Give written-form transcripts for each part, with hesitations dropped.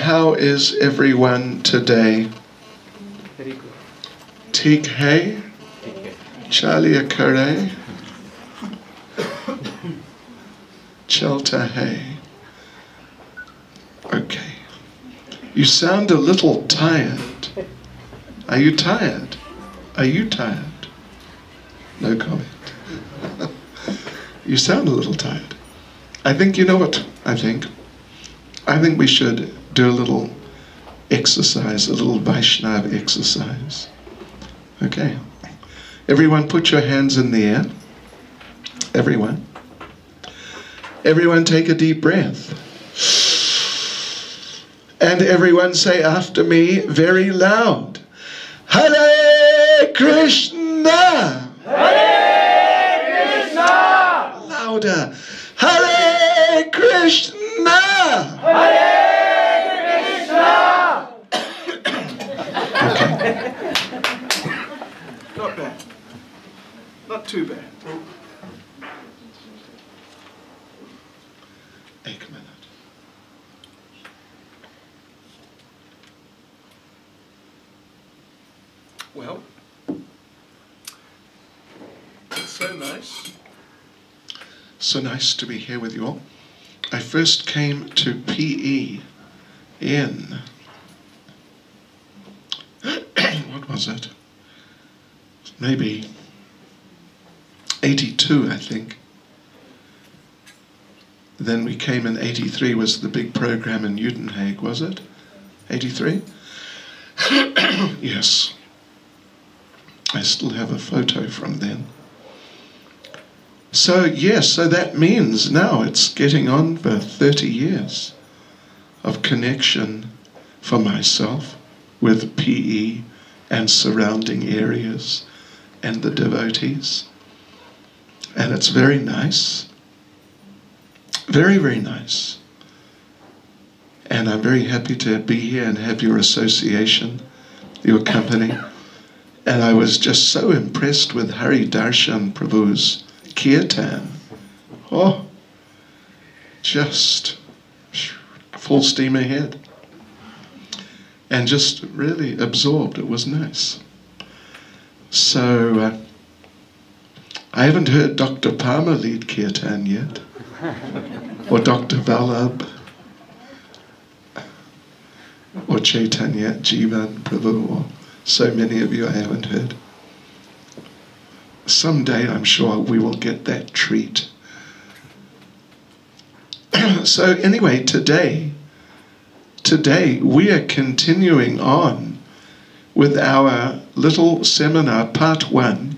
how is everyone today? Very good. Teek hai? Chalia kare? Chalta hai? Okay. You sound a little tired. Are you tired? Are you tired? No comment. You sound a little tired. I think, you know what I think? I think we should do a little exercise, a little Vaishnava exercise. Okay. Everyone put your hands in the air. Everyone. Everyone take a deep breath. And everyone say after me very loud. Hare Krishna! Hare Krishna! Louder. Hare Krishna! Hare Krishna! Okay. Not bad. Not too bad. Ek minute. Well, it's so nice. So nice to be here with you all. I first came to PE in, what was it? Maybe 82, I think. Then we came in 83, was the big program in Uitenhage, was it? 83? Yes. I still have a photo from then. So yes, so that means now it's getting on for 30 years of connection for myself with PE and surrounding areas and the devotees. And it's very nice. Very, very nice. And I'm very happy to be here and have your association, your company. And I was just so impressed with Hari Darshan Prabhu's kirtan. Oh, just full steam ahead. And just really absorbed. It was nice. So, I haven't heard Dr. Palmer lead kirtan yet. Or Dr. Vallabh. Or Chaitanya Jivan Prabhu. Or so many of you I haven't heard. Someday I'm sure we will get that treat. So anyway, today we are continuing on with our little seminar, part 1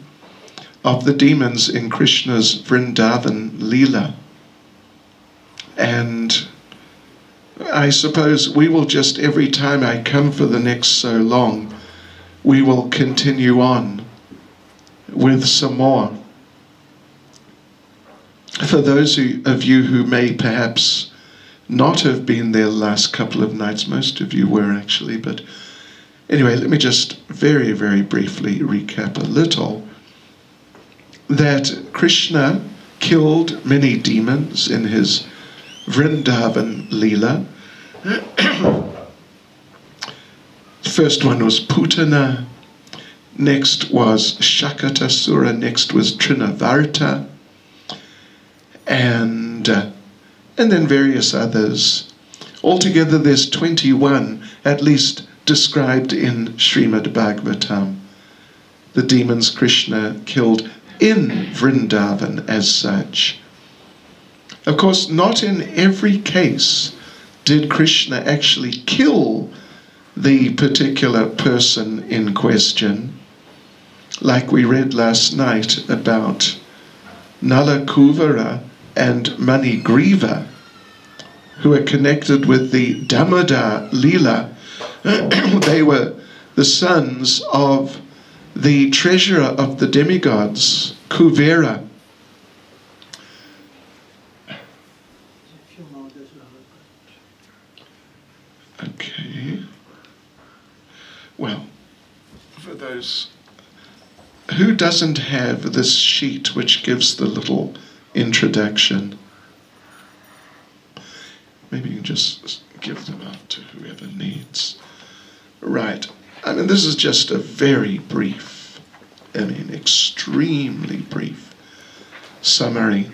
of the demons in Krishna's Vrindavan Leela. And I suppose we will just, every time I come for the next so long, we will continue on with some more. For those of you who may perhaps not have been there the last couple of nights, most of you were actually, but anyway, let me just very, very briefly recap a little. That Krishna killed many demons in his Vrindavan Leela. First one was Putana, next was Shakatasura, next was Trinavarta, and then various others. Altogether there's 21, at least described in Srimad Bhagavatam, the demons Krishna killed in Vrindavan as such. Of course, not in every case did Krishna actually kill the particular person in question, like we read last night about Nalakuvara and Manigriva, who are connected with the Damodar Leela. They were the sons of the treasurer of the demigods, Kuvera. Okay. Well, for those who doesn't have this sheet which gives the little introduction, maybe you can just give them out to who. whoever needs. Right. I mean, this is just a very brief, I mean, extremely brief summary.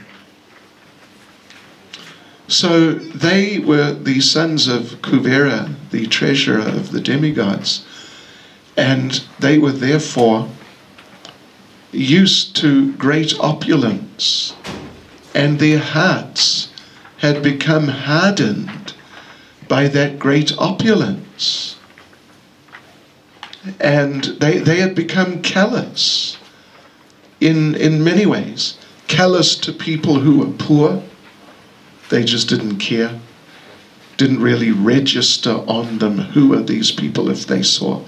So they were the sons of Kuvera, the treasurer of the demigods, and they were therefore used to great opulence, and their hearts had become hardened by that great opulence. And they had become callous in many ways. Callous to people who were poor. They just didn't care. Didn't really register on them who are these people if they saw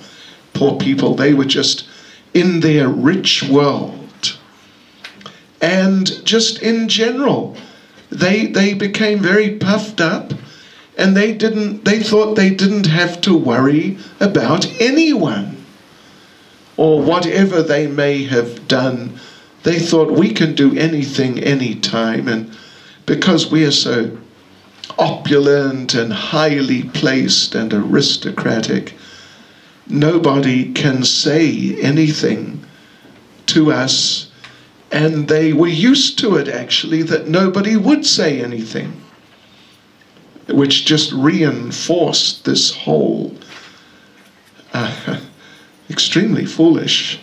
poor people. They were just in their rich world. And just in general, they became very puffed up, and they thought they didn't have to worry about anyone or whatever they may have done. They thought we can do anything anytime, and because we are so opulent and highly placed and aristocratic, nobody can say anything to us. And they were used to it, actually, that nobody would say anything, which just reinforced this whole extremely foolish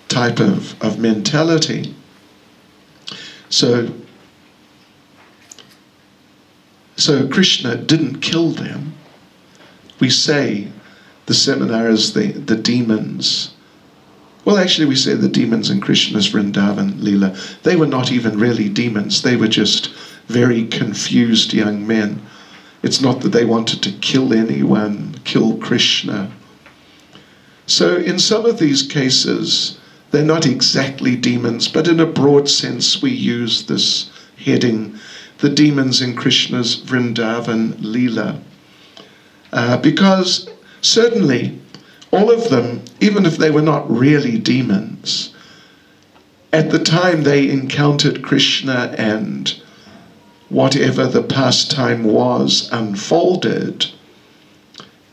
type of mentality. So Krishna didn't kill them. We say the seminars, the demons. Well, actually, we say the demons in Krishna's Vrindavan Leela. They were not even really demons. They were just very confused young men. It's not that they wanted to kill anyone, kill Krishna. So in some of these cases, they're not exactly demons, but in a broad sense, we use this heading, the demons in Krishna's Vrindavan Leela. Because certainly, all of them, even if they were not really demons, at the time they encountered Krishna and whatever the pastime was unfolded,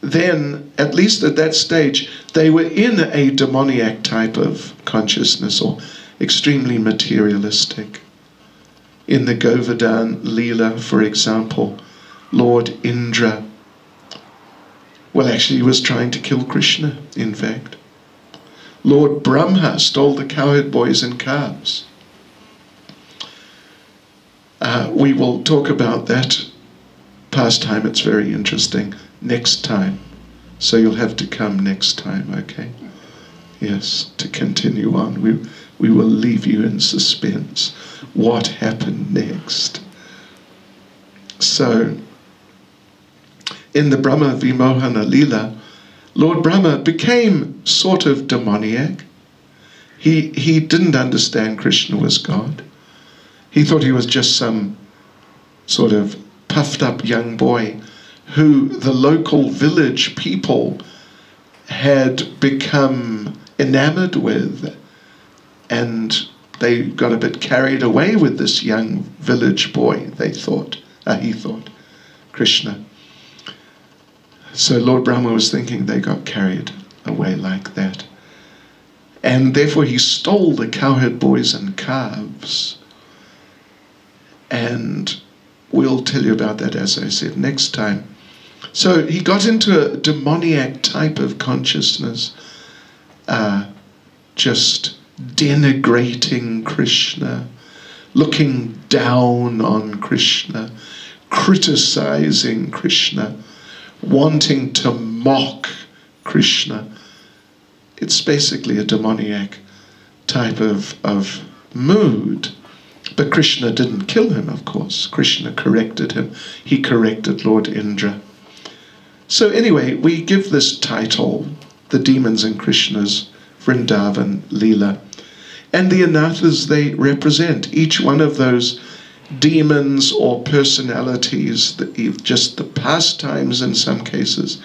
then, at least at that stage, they were in a demoniac type of consciousness, or extremely materialistic. In the Govardhan Leela, for example, Lord Indra, well, actually, he was trying to kill Krishna, in fact. Lord Brahma stole the cowherd boys and calves. We will talk about that pastime. It's very interesting next time. So you'll have to come next time, okay? Yes, to continue on. We will leave you in suspense. What happened next? So, in the Brahma Vimohana Leela, Lord Brahma became sort of demoniac. He didn't understand Krishna was God. He thought he was just some sort of puffed up young boy who the local village people had become enamored with, and they got a bit carried away with this young village boy, he thought, Krishna. So Lord Brahma was thinking they got carried away like that. And therefore he stole the cowherd boys and calves. And we'll tell you about that, as I said, next time. So he got into a demoniac type of consciousness, just denigrating Krishna, looking down on Krishna, criticizing Krishna, wanting to mock Krishna. It's basically a demoniac type of mood. But Krishna didn't kill him, of course. Krishna corrected him. He corrected Lord Indra. So anyway, we give this title, The Demons in Krishna's Vrindavan Leela. And the anathas they represent, each one of those demons or personalities, just the pastimes in some cases,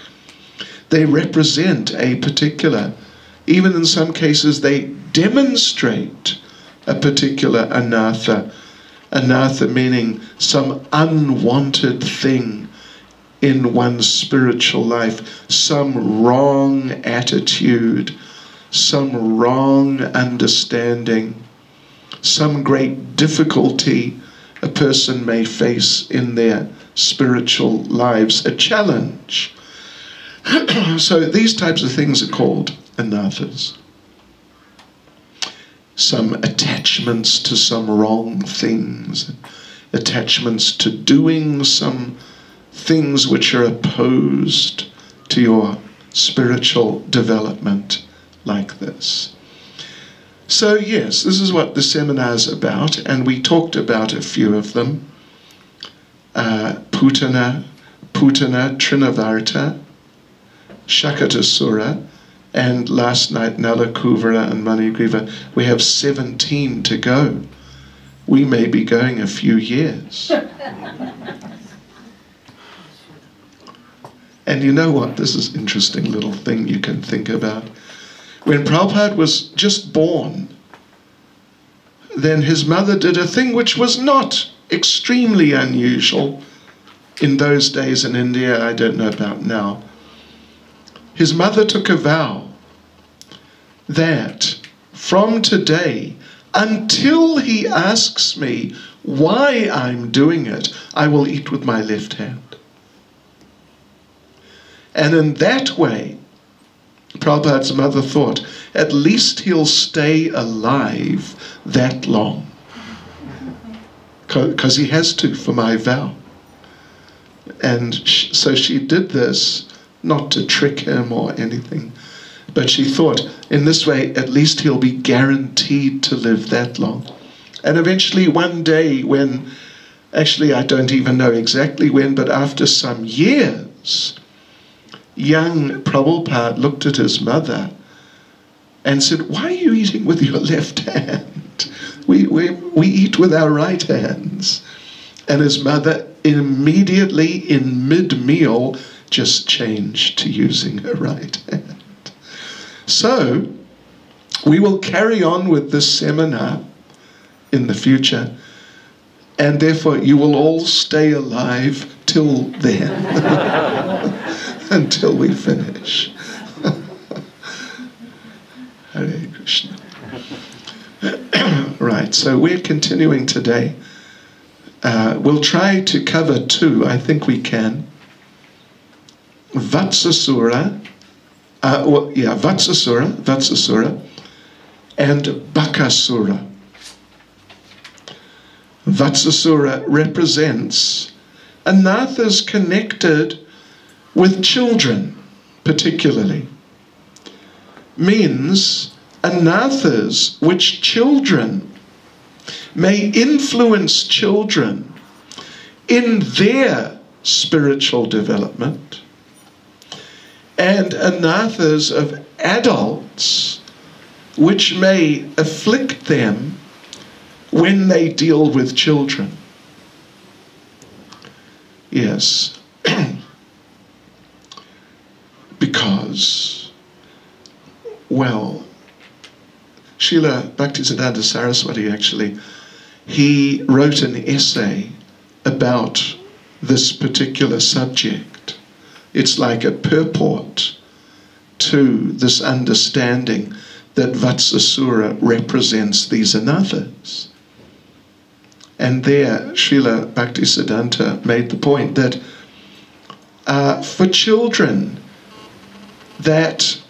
they represent a particular, even in some cases they demonstrate a particular anatha. Anatha meaning some unwanted thing in one's spiritual life, some wrong attitude, some wrong understanding, some great difficulty a person may face in their spiritual lives, a challenge. So these types of things are called anathas. Some attachments to some wrong things, attachments to doing some things which are opposed to your spiritual development, like this. So yes, this is what the seminar is about, and we talked about a few of them. Putana, Trinavarta, Shakatasura, and last night Nalakuvara and Manigriva. We have 17 to go. We may be going a few years. And you know what? This is an interesting little thing you can think about. When Prabhupada was just born, then his mother did a thing which was not extremely unusual in those days in India. I don't know about now. His mother took a vow that from today, until he asks me why I'm doing it, I will eat with my left hand. And in that way, Prabhupada's mother thought, at least he'll stay alive that long. Because he has to, for my vow. And so she did this, not to trick him or anything, but she thought, in this way, at least he'll be guaranteed to live that long. And eventually one day when, actually I don't even know exactly when, but after some years, young Prabhupada looked at his mother and said, why are you eating with your left hand? We eat with our right hands. And his mother immediately in mid-meal just changed to using her right hand. So we will carry on with this seminar in the future, and therefore you will all stay alive till then, until we finish. Hare Krishna. Right, so we're continuing today. We'll try to cover two, I think we can. Vatsasura, Vatsasura, and Bakasura. Vatsasura represents anathas connected with children, particularly. Means anathas which children may influence children in their spiritual development, and anathas of adults which may afflict them when they deal with children. Yes. Because, well, Srila Bhaktisiddhanta Saraswati actually, he wrote an essay about this particular subject. It's like a purport to this understanding that Vatsasura represents these anathas. And there, Srila Bhaktisiddhanta made the point that for children, that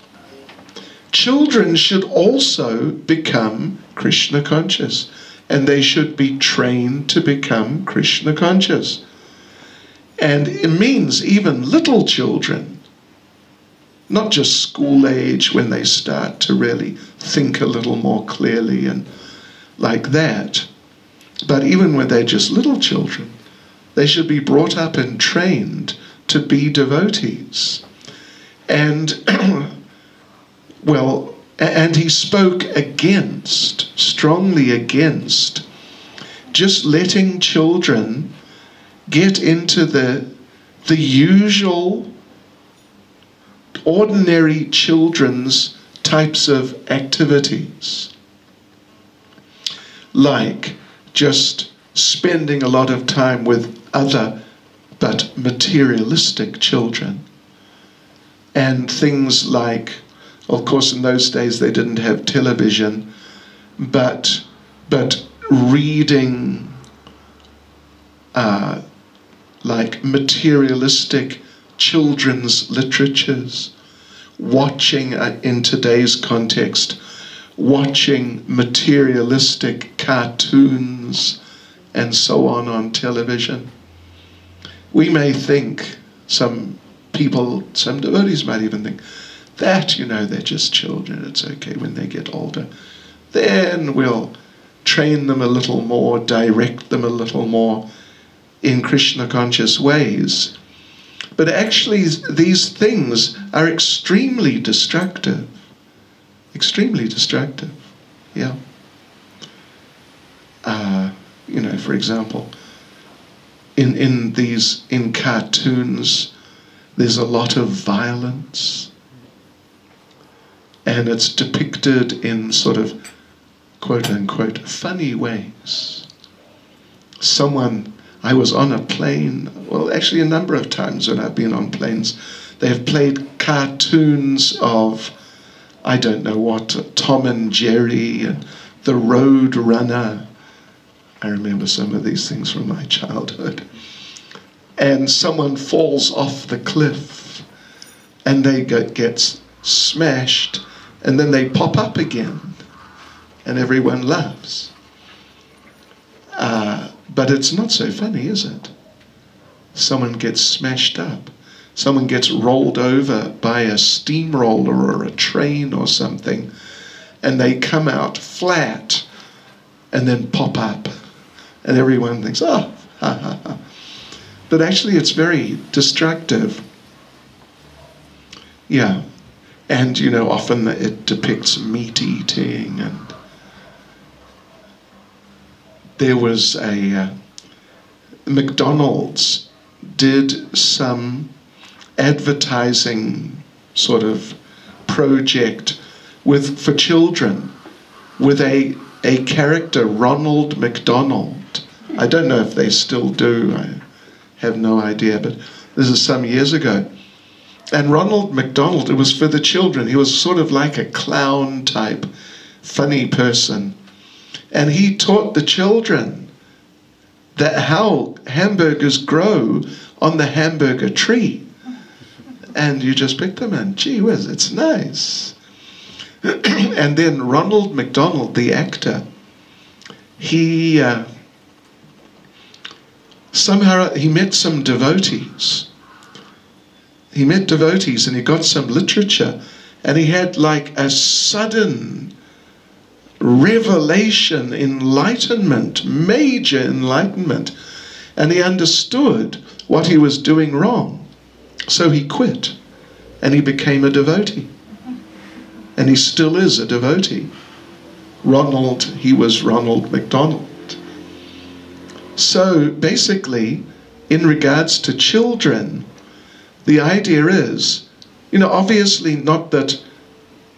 children should also become Krishna conscious, and they should be trained to become Krishna conscious. And it means even little children, not just school age when they start to really think a little more clearly and like that, but even when they're just little children, they should be brought up and trained to be devotees. And well, and he spoke against, strongly against, just letting children get into the usual, ordinary children's types of activities. Like just spending a lot of time with other but materialistic children. And things like, of course in those days they didn't have television, but reading like materialistic children's literatures, watching, in today's context, watching materialistic cartoons and so on television. We may think, some people, some devotees might even think, that, you know, they're just children, it's okay when they get older. Then we'll train them a little more, direct them a little more in Krishna conscious ways. But actually these things are extremely destructive. Extremely destructive, yeah. You know, for example, in cartoons, there's a lot of violence, and it's depicted in sort of quote-unquote funny ways. I was on a plane, well actually a number of times when I've been on planes, they have played cartoons of, I don't know what, Tom and Jerry and the Road Runner. I remember some of these things from my childhood. And someone falls off the cliff and they get smashed, and then they pop up again and everyone laughs. But it's not so funny, is it? Someone gets smashed up. Someone gets rolled over by a steamroller or a train or something, and they come out flat and then pop up. And everyone thinks, oh, ha, ha, ha. But actually it's very destructive. Yeah. And, you know, often it depicts meat eating. And there was McDonald's did some advertising sort of project for children with a character, Ronald McDonald. I don't know if they still do, I have no idea, but this is some years ago. And Ronald McDonald, it was for the children. He was sort of like a clown type, funny person. And he taught the children that how hamburgers grow on the hamburger tree. And you just pick them and gee whiz, it's nice. And then Ronald McDonald, the actor, he somehow he met some devotees. He met devotees and he got some literature, and he had like a sudden revelation, enlightenment, major enlightenment, and he understood what he was doing wrong. So he quit and he became a devotee, and he still is a devotee. He was Ronald McDonald. So basically, in regards to children, the idea is, you know, obviously not that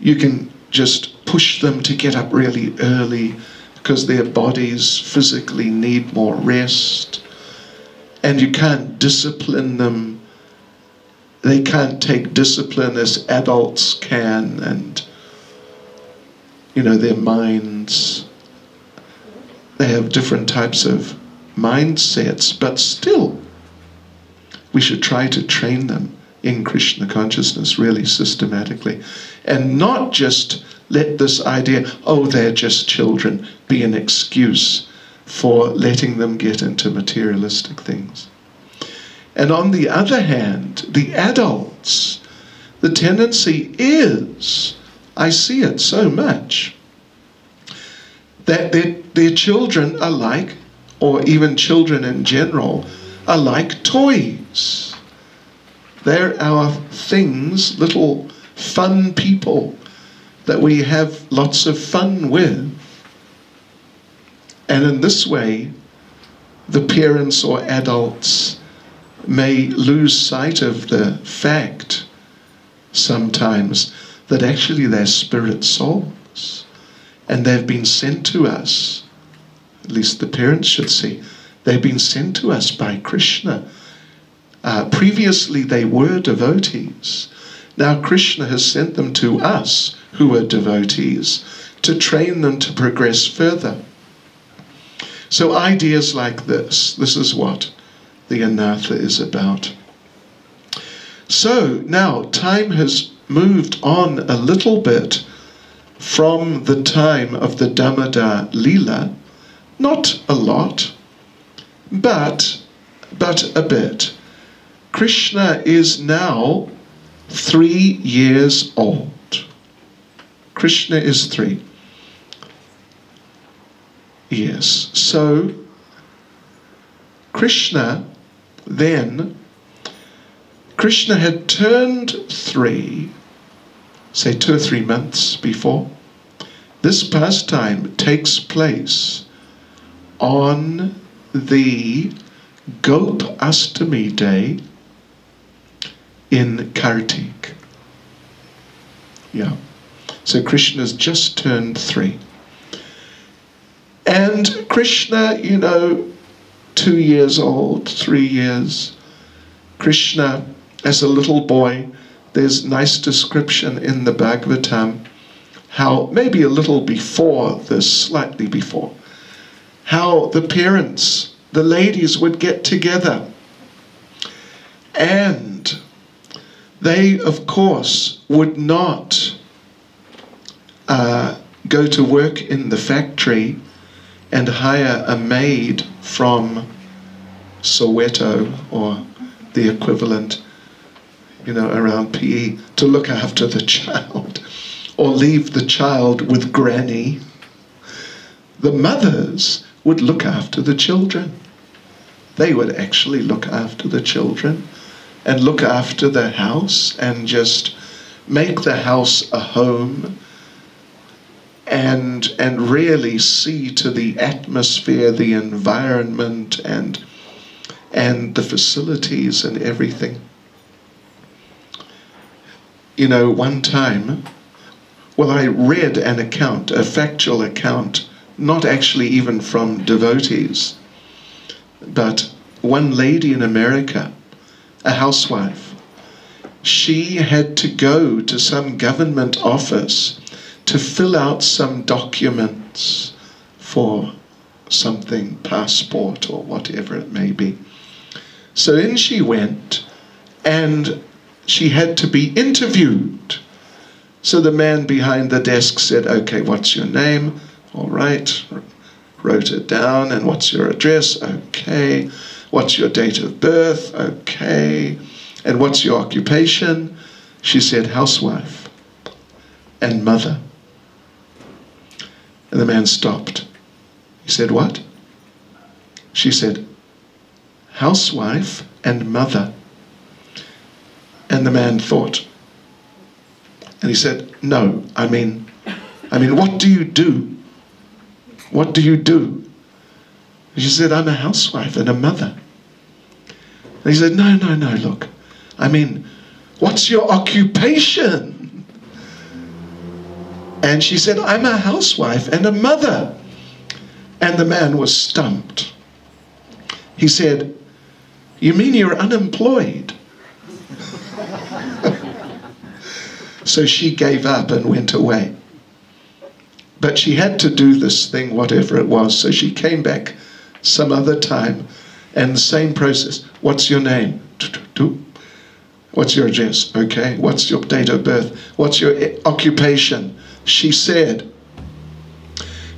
you can just push them to get up really early because their bodies physically need more rest, and you can't discipline them. They can't take discipline as adults can, and you know, their minds, they have different types of mindsets, but still we should try to train them in Krishna consciousness really systematically, and not just let this idea, oh, they're just children, be an excuse for letting them get into materialistic things. And on the other hand, the adults, the tendency is, I see it so much, that their children are like, or even children in general, are like toys. They're our things, little fun people that we have lots of fun with. And in this way, the parents or adults may lose sight of the fact sometimes that actually they're spirit souls, and they've been sent to us, at least the parents should see, they've been sent to us by Krishna Previously they were devotees. Now Krishna has sent them to us, who are devotees, to train them to progress further. So ideas like this is what the Anatha is about. So now time has moved on a little bit from the time of the Damodar Leela, not a lot, but a bit. Krishna is now 3 years old. Krishna is 3 years. So Krishna had turned 3, say 2 or 3 months before. This pastime takes place on the Gop Ashtami day in Kartik. Yeah. So Krishna's just turned 3. And Krishna, 2 years old, 3 years. Krishna, as a little boy, there's nice description in the Bhagavatam, how, maybe a little before this, slightly before, how the parents, the ladies would get together. And they, of course, would not go to work in the factory and hire a maid from Soweto or the equivalent, around PE, to look after the child, or leave the child with granny. The mothers would look after the children. They would actually look after the children and look after the house and just make the house a home and really see to the atmosphere, the environment, and the facilities and everything. One time, I read an account, a factual account, not actually even from devotees, but one lady in America, a housewife, she had to go to some government office to fill out some documents for something, passport or whatever it may be. So in she went, and she had to be interviewed. So the man behind the desk said, "Okay, what's your name?" "All right," wrote it down. "And what's your address?" "Okay." "What's your date of birth?" "Okay." "And what's your occupation?" She said, "Housewife and mother." And the man stopped. He said, "What?" She said, "Housewife and mother." And the man thought. And he said, "No, I mean, what do you do? What do you do?" She said, "I'm a housewife and a mother." And he said, No, look. What's your occupation?" And she said, "I'm a housewife and a mother." And the man was stumped. He said, "You mean you're unemployed?" So she gave up and went away. But she had to do this thing, whatever it was. So she came back some other time, and the same process. "What's your name?" "What's your address?" "Okay." "What's your date of birth?" "What's your occupation?" She said,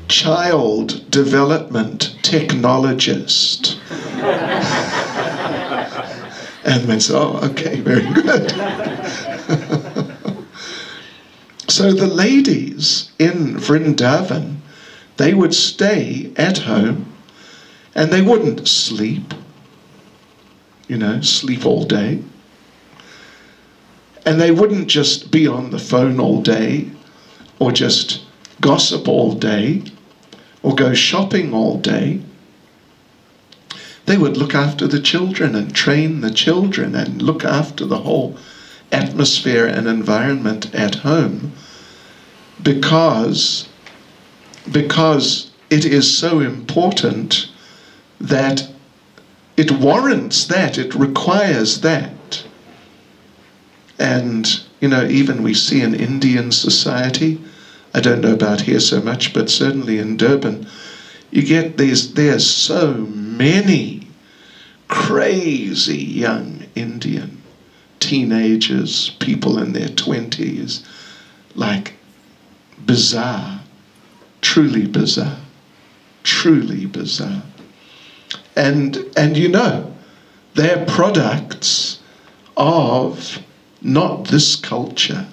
"Child development technologist." And the man said, "Oh, okay, very good." So the ladies in Vrindavan, they would stay at home and they wouldn't sleep, sleep all day. And they wouldn't just be on the phone all day or just gossip all day or go shopping all day. They would look after the children and train the children and look after the whole atmosphere and environment at home, because it is so important that it warrants that, it requires that. And, you know, even we see in Indian society, I don't know about here so much, but certainly in Durban, you get there's so many crazy young Indian teenagers, people in their 20s, like bizarre, truly bizarre, truly bizarre. And you know, they're products of not this culture,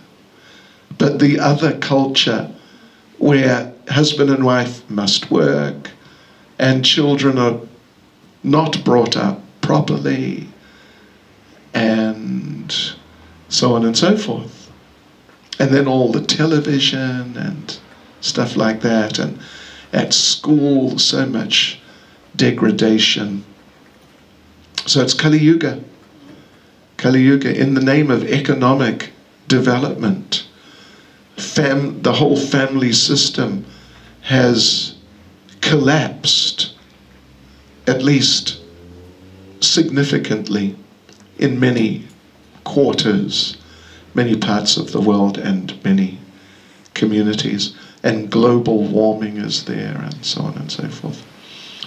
but the other culture where husband and wife must work and children are not brought up properly and so on and so forth. And then all the television and stuff like that, and at school so much degradation. So it's Kali Yuga. Kali Yuga in the name of economic development. The whole family system has collapsed, at least significantly, in many quarters, many parts of the world and many communities, and global warming is there and so on and so forth.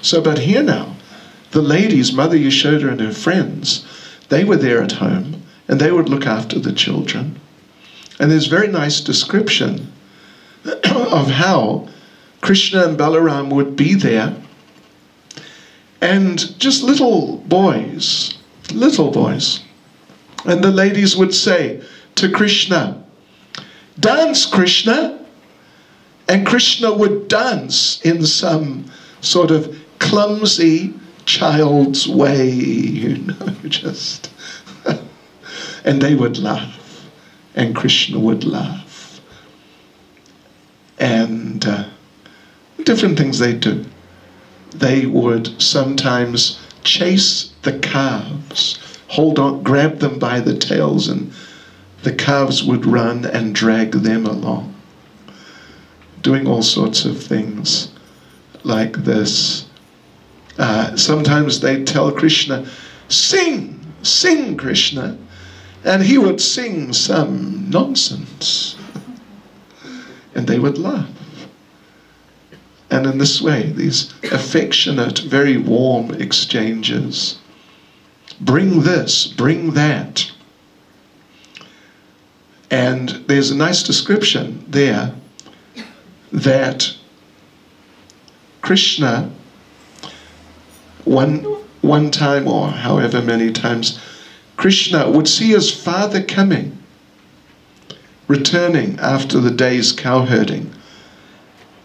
So, but here now, the ladies, Mother Yashoda and her friends, they were there at home and they would look after the children. And there's very nice description of how Krishna and Balaram would be there, and just little boys, and the ladies would say to Krishna, "Dance, Krishna," and Krishna would dance in some sort of clumsy child's way, you know, just, and they would laugh. And Krishna would laugh. And different things they do. They would sometimes chase the calves, hold on, grab them by the tails, and the calves would run and drag them along. Doing all sorts of things like this. Sometimes they'd tell Krishna, "Sing, sing, Krishna." And he would sing some nonsense. And they would laugh. And in this way, these affectionate, very warm exchanges. Bring this, bring that. And there's a nice description there that Krishna, one time or however many times, Krishna would see his father coming, returning after the day's cowherding.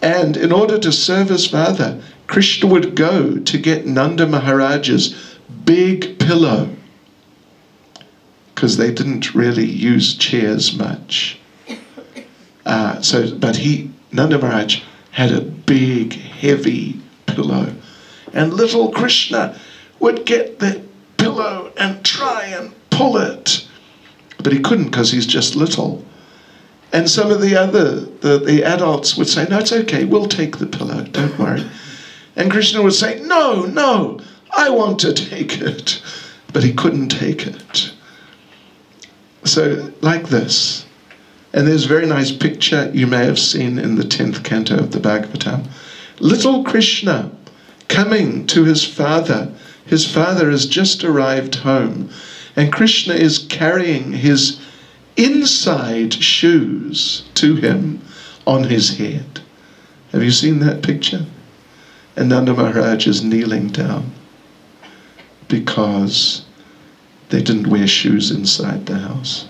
And in order to serve his father, Krishna would go to get Nanda Maharaj's big pillow, because they didn't really use chairs much. But Nanda Maharaj had a big, heavy pillow. And little Krishna would get the pillow and try and pull it, but he couldn't because he's just little. And some of the adults would say, "No, it's okay, we'll take the pillow, don't worry." And Krishna would say, "No, no, I want to take it," but he couldn't take it. So like this. And there's a very nice picture you may have seen in the 10th canto of the Bhagavatam. Little Krishna coming to his father. His father has just arrived home, and Krishna is carrying his inside shoes to him on his head. Have you seen that picture? And Nanda Maharaj is kneeling down because they didn't wear shoes inside the house.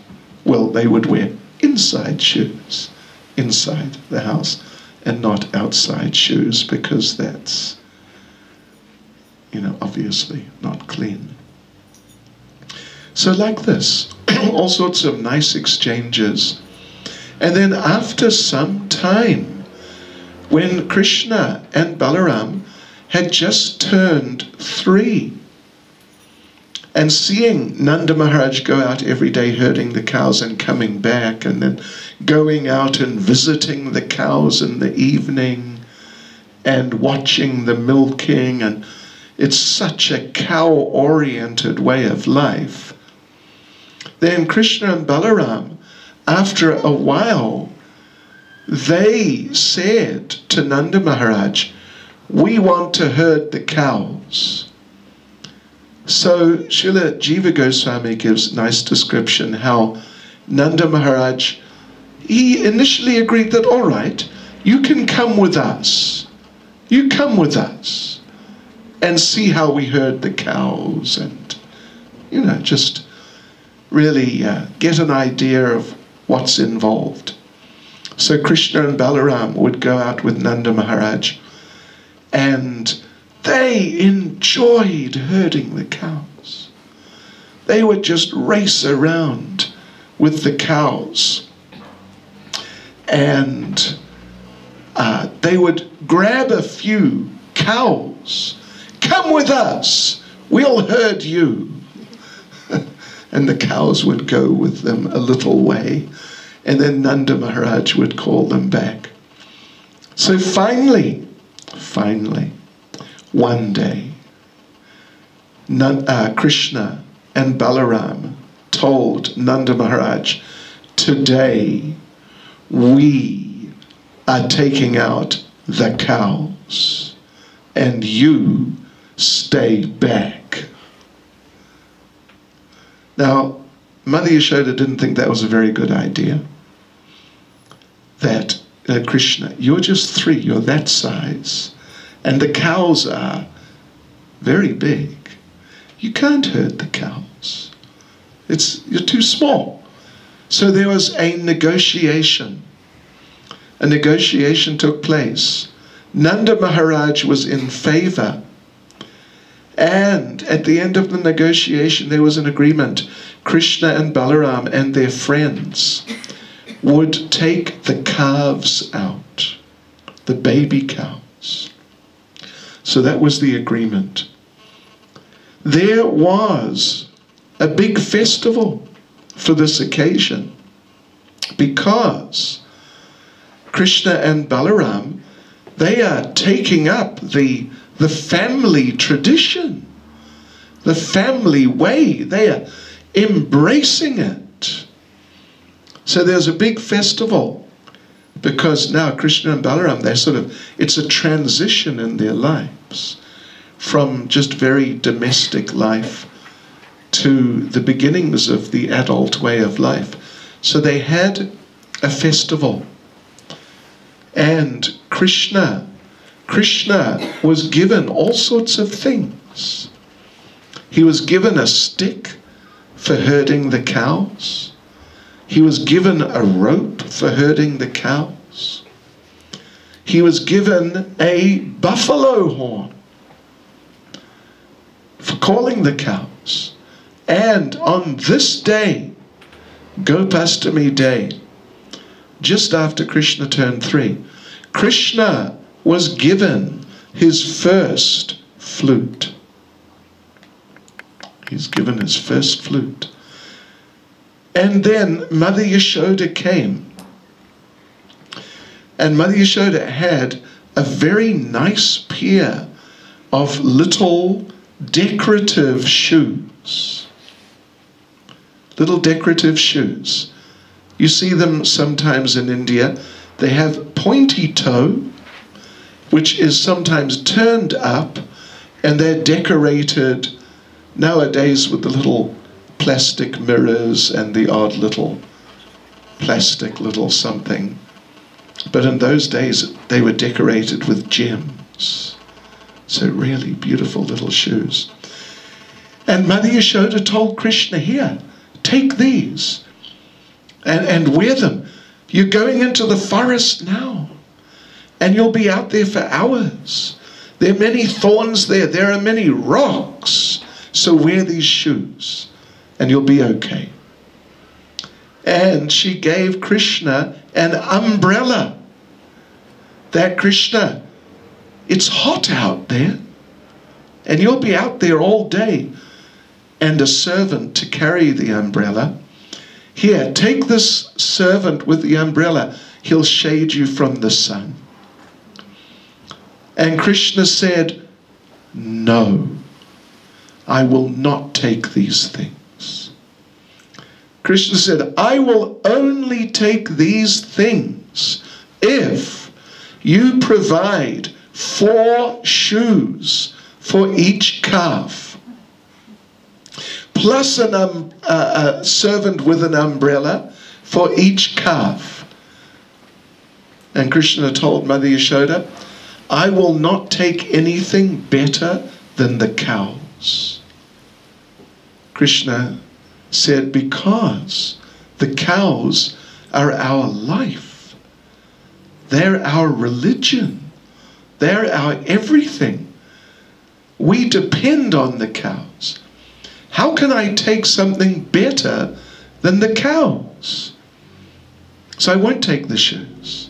Well, they would wear inside shoes inside the house and not outside shoes, because that's, you know, obviously not clean. So like this, all sorts of nice exchanges. And then after some time, when Krishna and Balaram had just turned 3, and seeing Nanda Maharaj go out every day herding the cows and coming back, and then going out and visiting the cows in the evening, and watching the milking, and it's such a cow-oriented way of life. Then Krishna and Balaram, after a while, they said to Nanda Maharaj, we want to herd the cows. So Srila Jiva Goswami gives nice description how Nanda Maharaj, he initially agreed that, all right, you can come with us. You come with us and see how we herd the cows and, you know, just really get an idea of what's involved. So Krishna and Balaram would go out with Nanda Maharaj, and they enjoyed herding the cows. They would just race around with the cows, and they would grab a few cows. Come with us, we'll herd you. And the cows would go with them a little way, and then Nanda Maharaj would call them back. So finally, one day, Krishna and Balaram told Nanda Maharaj, today we are taking out the cows and you stay back. Now, Mother Yashoda didn't think that was a very good idea. That Krishna, you're just 3, you're that size, and the cows are very big. You can't herd the cows. You're too small. So there was a negotiation. A negotiation took place. Nanda Maharaj was in favor. And at the end of the negotiation, there was an agreement. Krishna and Balaram and their friends would take the calves out, the baby cows. So that was the agreement. There was a big festival for this occasion because Krishna and Balaram, they are taking up the family tradition, the family way. They are embracing it. So there's a big festival because now Krishna and Balaram, it's a transition in their lives from just very domestic life to the beginnings of the adult way of life. So they had a festival. And Krishna was given all sorts of things. He was given a stick for herding the cows. He was given a rope for herding the cows. He was given a buffalo horn for calling the cows. And on this day, Gopastami day, just after Krishna turned 3, Krishna was given his first flute. He's given his first flute. And then Mother Yashoda came. And Mother Yashoda had a very nice pair of little decorative shoes. Little decorative shoes. You see them sometimes in India. They have pointy toe, which is sometimes turned up, and they're decorated nowadays with the little plastic mirrors and the odd little plastic little something. But in those days, they were decorated with gems. So really beautiful little shoes. And Mother Yashoda told Krishna, here, take these and wear them. You're going into the forest now, and you'll be out there for hours. There are many thorns there. There are many rocks. So wear these shoes, and you'll be okay. And she gave Krishna an umbrella. That Krishna, it's hot out there, and you'll be out there all day. And a servant to carry the umbrella. Here, take this servant with the umbrella. He'll shade you from the sun. And Krishna said, no, I will not take these things. Krishna said, I will only take these things if you provide 4 shoes for each calf, plus a servant with an umbrella for each calf. And Krishna told Mother Yashoda, I will not take anything better than the cows. Krishna said, because the cows are our life. They're our religion. They're our everything. We depend on the cows. How can I take something better than the cows? So I won't take the shoes.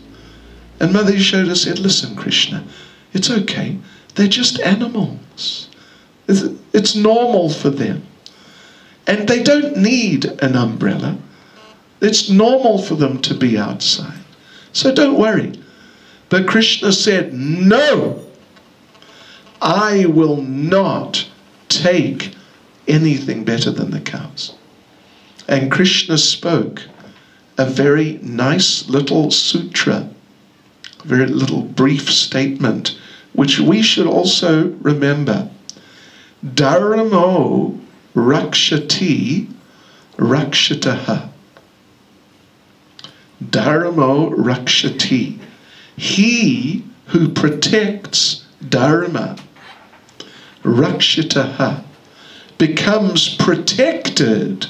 And Mother Yashoda said, listen, Krishna, it's okay. They're just animals. It's normal for them. And they don't need an umbrella. It's normal for them to be outside. So don't worry. But Krishna said, no, I will not take anything better than the cows. And Krishna spoke a very nice little sutra, a very little brief statement, which we should also remember. Dharmo rakshati rakshataha. Dharmo rakshati. He who protects dharma, rakshataha, becomes protected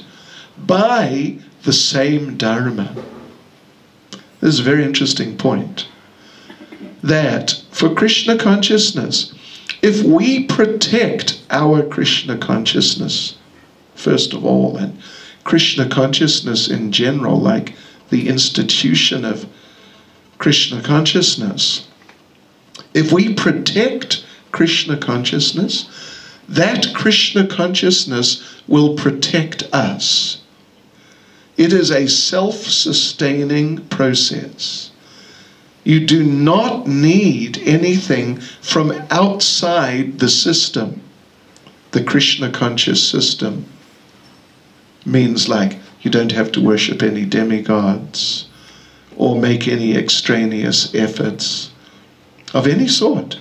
by the same dharma. This is a very interesting point. That for Krishna consciousness, if we protect our Krishna consciousness, first of all, and Krishna consciousness in general, like the institution of Krishna consciousness, if we protect Krishna consciousness, that Krishna consciousness will protect us. It is a self-sustaining process. You do not need anything from outside the system. The Krishna conscious system means like you don't have to worship any demigods or make any extraneous efforts of any sort.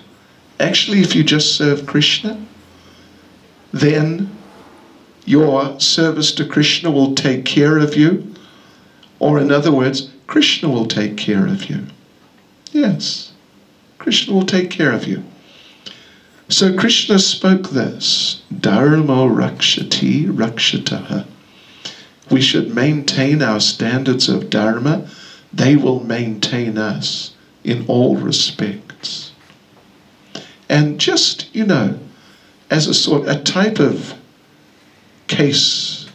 Actually, if you just serve Krishna, then your service to Krishna will take care of you. Or in other words, Krishna will take care of you. Yes, Krishna will take care of you. So Krishna spoke this, Dharmo rakshati rakshataha. We should maintain our standards of dharma. They will maintain us in all respects. And just, you know, as a type of case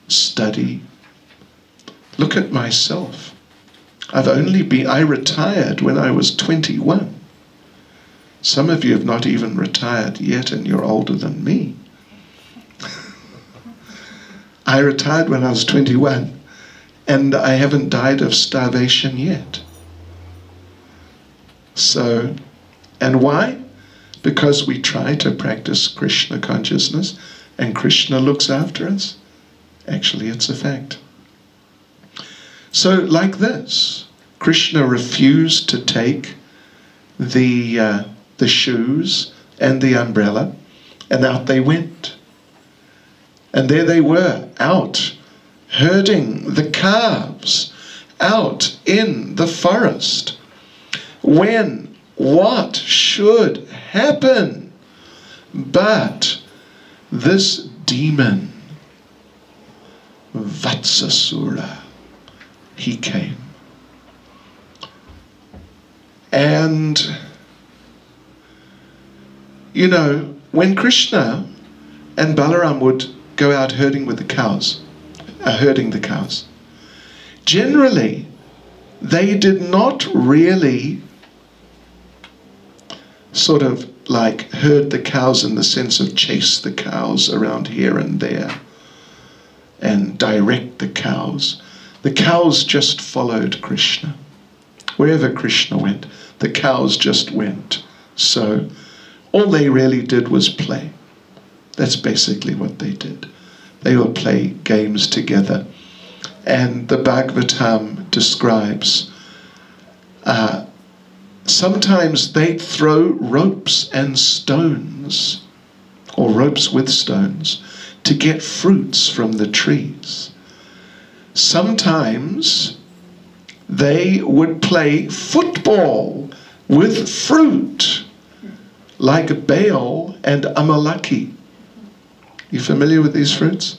study, look at myself. I retired when I was 21. Some of you have not even retired yet and you're older than me. I retired when I was 21 and I haven't died of starvation yet. So, and why? Because we try to practice Krishna consciousness and Krishna looks after us. Actually, it's a fact. So, like this, Krishna refused to take the shoes and the umbrella, and out they went. And there they were, out, herding the calves, out in the forest. When what should happen? But this demon, Vatsasura, he came. And, you know, when Krishna and Balaram would go out herding the cows, generally, they did not really sort of like herd the cows in the sense of chase the cows around here and there and direct the cows. The cows just followed Krishna. Wherever Krishna went, the cows just went. So all they really did was play. That's basically what they did. They would play games together. And the Bhagavatam describes sometimes they'd throw ropes and stones, or ropes with stones, to get fruits from the trees. Sometimes they would play football with fruit, like Baal and Amalaki. You familiar with these fruits?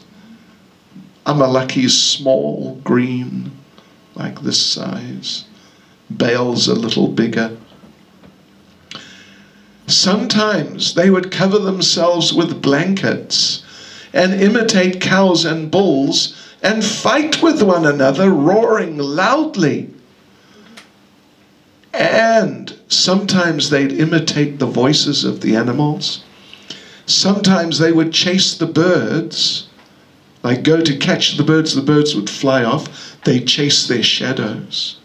Amalaki is small, green, like this size. Baal's a little bigger. Sometimes they would cover themselves with blankets and imitate cows and bulls and fight with one another, roaring loudly. And sometimes they'd imitate the voices of the animals. Sometimes they would chase the birds, like go to catch the birds would fly off. They'd chase their shadows.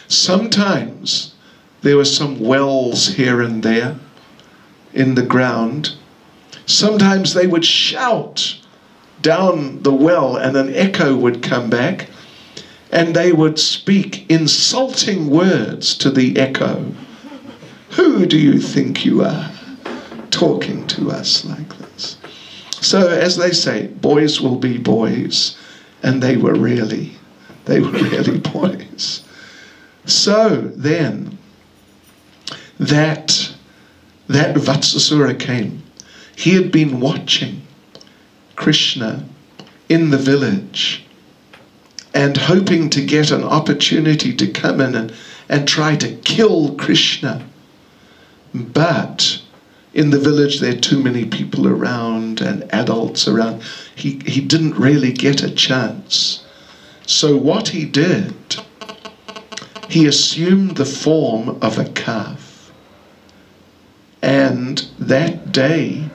Sometimes there were some wells here and there in the ground. Sometimes they would shout down the well and an echo would come back, and they would speak insulting words to the echo. Who do you think you are, talking to us like this? So as they say, boys will be boys, and they were really boys. So then, that Vatsasura came. He had been watching Krishna in the village and hoping to get an opportunity to come in and try to kill Krishna. But in the village there are too many people around and adults around. He didn't really get a chance. So what he did, he assumed the form of a calf. And that day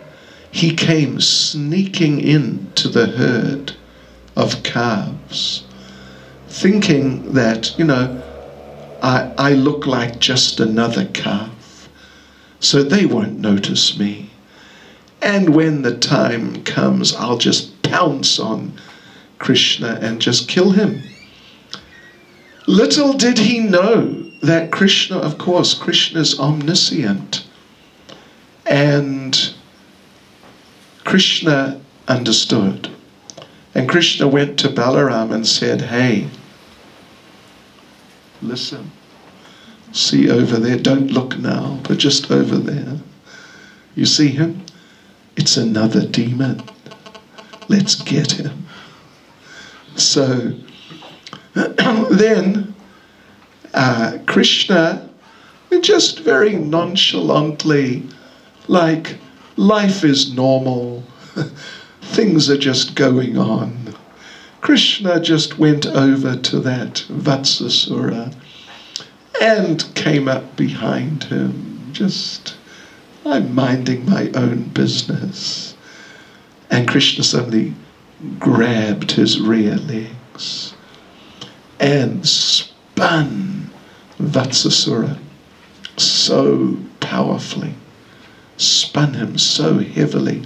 he came sneaking into the herd of calves, thinking that, I look like just another calf, so they won't notice me. And when the time comes, I'll just pounce on Krishna and just kill him. Little did he know that Krishna, of course, Krishna's omniscient. And Krishna understood. And Krishna went to Balaram and said, hey, listen. See over there, don't look now, but just over there. You see him? It's another demon. Let's get him. So then Krishna, just very nonchalantly, like life is normal, things are just going on. Krishna just went over to that Vatsasura and came up behind him, just, I'm minding my own business. And Krishna suddenly grabbed his rear legs and spun Vatsasura so powerfully, spun him so heavily,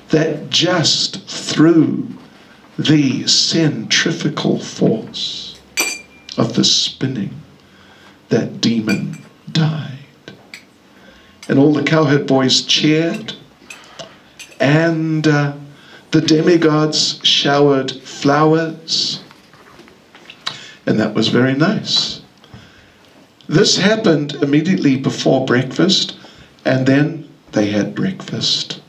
that just through the centrifugal force of the spinning, that demon died. And all the cowherd boys cheered, and the demigods showered flowers, and that was very nice. This happened immediately before breakfast, and then they had breakfast.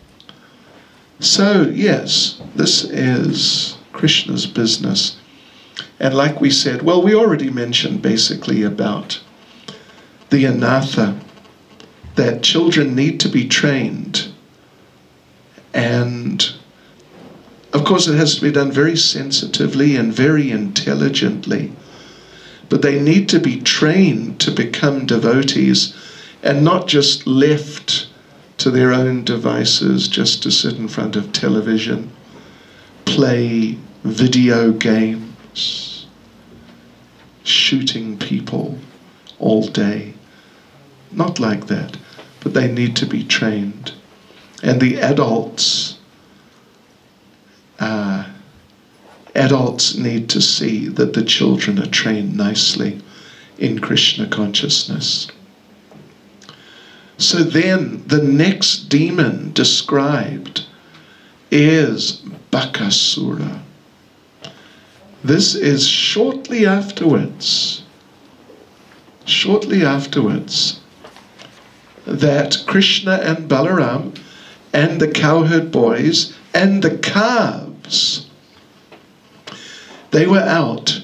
So yes, this is Krishna's business. And like we said, well, we already mentioned basically about the anatha, that children need to be trained. And of course it has to be done very sensitively and very intelligently. But they need to be trained to become devotees and not just left to their own devices just to sit in front of television, play video games, shooting people all day. not like that, but they need to be trained. And the adults need to see that the children are trained nicely in Krishna consciousness. So then the next demon described is Bakasura. This is shortly afterwards that Krishna and Balaram and the cowherd boys and the calves, they were out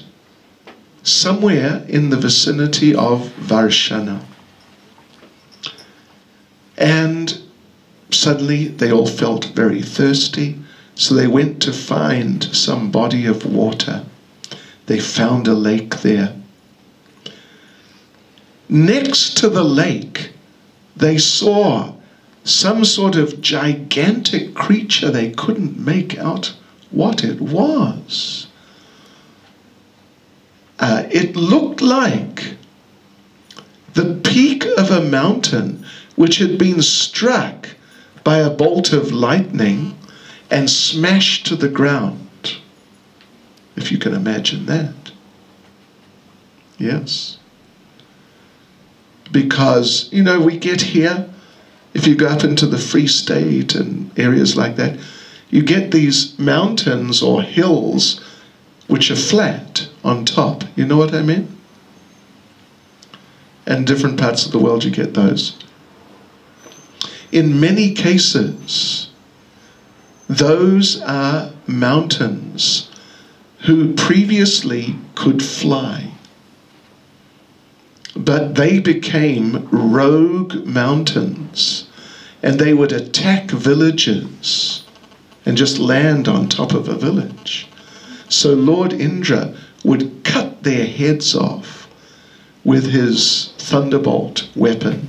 somewhere in the vicinity of Varshana. And suddenly they all felt very thirsty, so they went to find some body of water. They found a lake there. Next to the lake, they saw some sort of gigantic creature. They couldn't make out what it was. It looked like the peak of a mountain which had been struck by a bolt of lightning and smashed to the ground. If you can imagine that. Yes. Because, you know, we get here, if you go up into the Free State and areas like that, you get these mountains or hills which are flat on top. You know what I mean? And different parts of the world you get those. In many cases, those are mountains who previously could fly, but they became rogue mountains, and they would attack villages and just land on top of a village. So Lord Indra would cut their heads off with his thunderbolt weapon.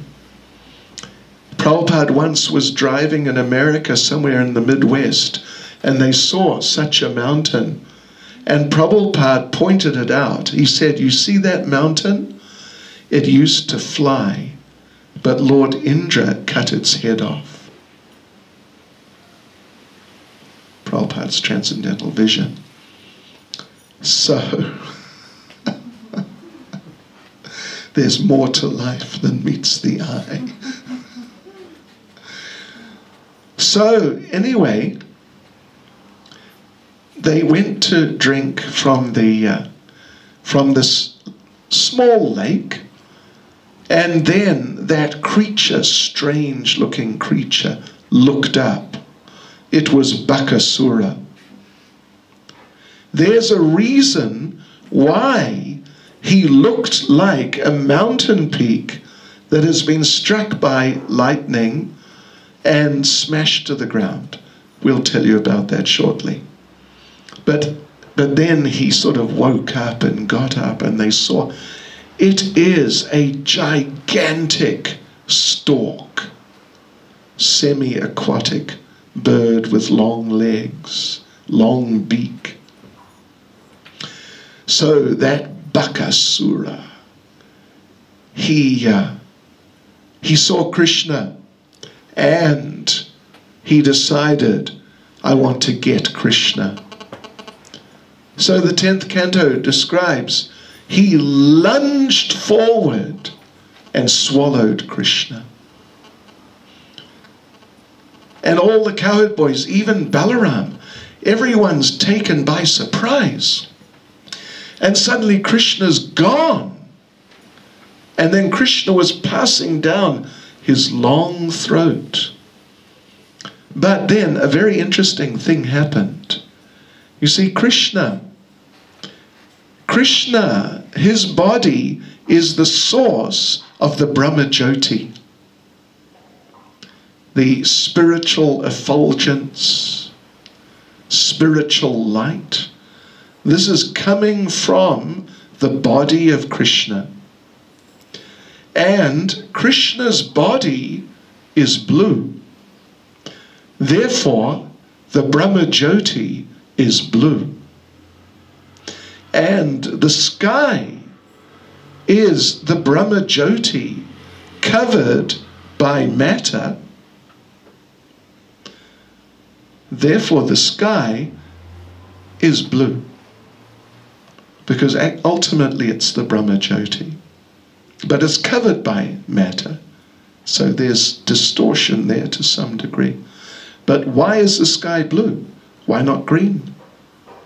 Prabhupada once was driving in America somewhere in the Midwest, and they saw such a mountain, and Prabhupada pointed it out. He said, "You see that mountain? It used to fly, but Lord Indra cut its head off." Prabhupada's transcendental vision. So, there's more to life than meets the eye. So, anyway, they went to drink from this small lake, and then that creature, strange-looking creature, looked up. It was Bakasura. There's a reason why he looked like a mountain peak that has been struck by lightning and smashed to the ground. We'll tell you about that shortly. But then he sort of woke up and got up, and they saw it is a gigantic stork, semi-aquatic bird with long legs, long beak. So that Bakasura, he saw Krishna, and he decided, I want to get Krishna. So the 10th canto describes, he lunged forward and swallowed Krishna. And all the cowherd boys, even Balaram, everyone's taken by surprise. And suddenly Krishna's gone. And then Krishna was passing down his long throat. But then a very interesting thing happened. You see, Krishna, his body is the source of the Brahma Jyoti, the spiritual effulgence, spiritual light. This is coming from the body of Krishna. And Krishna's body is blue. Therefore, the Brahma Jyoti is blue. And the sky is the Brahma Jyoti covered by matter. Therefore the sky is blue, because ultimately it's the Brahmajyoti, but it's covered by matter, so there's distortion there to some degree. But why is the sky blue? Why not green?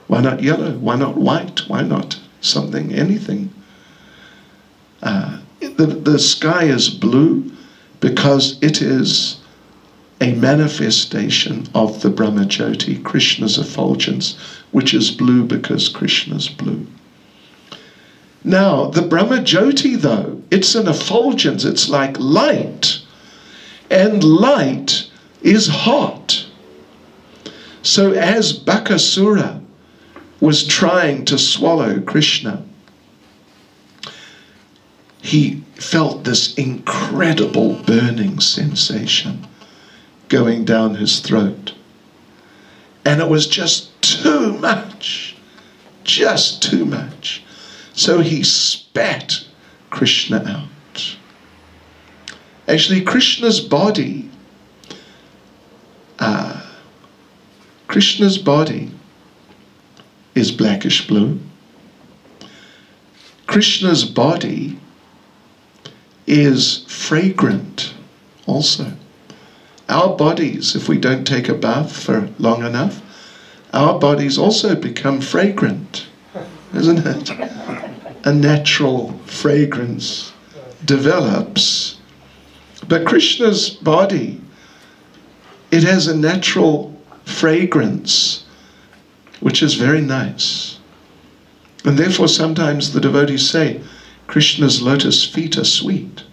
Why not yellow? Why not white? Why not something, anything? The sky is blue because it is a manifestation of the Brahmajyoti, Krishna's effulgence, which is blue because Krishna's blue. Now, the Brahmajyoti, though, it's an effulgence, it's like light, and light is hot. So as Bakasura was trying to swallow Krishna, he felt this incredible burning sensation going down his throat. And it was just too much, just too much. So he spat Krishna out. Actually, Krishna's body is blackish blue. Krishna's body is fragrant also. Our bodies, if we don't take a bath for long enough, our bodies also become fragrant, isn't it? A natural fragrance develops. But Krishna's body, it has a natural fragrance which is very nice. And therefore sometimes the devotees say, Krishna's lotus feet are sweet,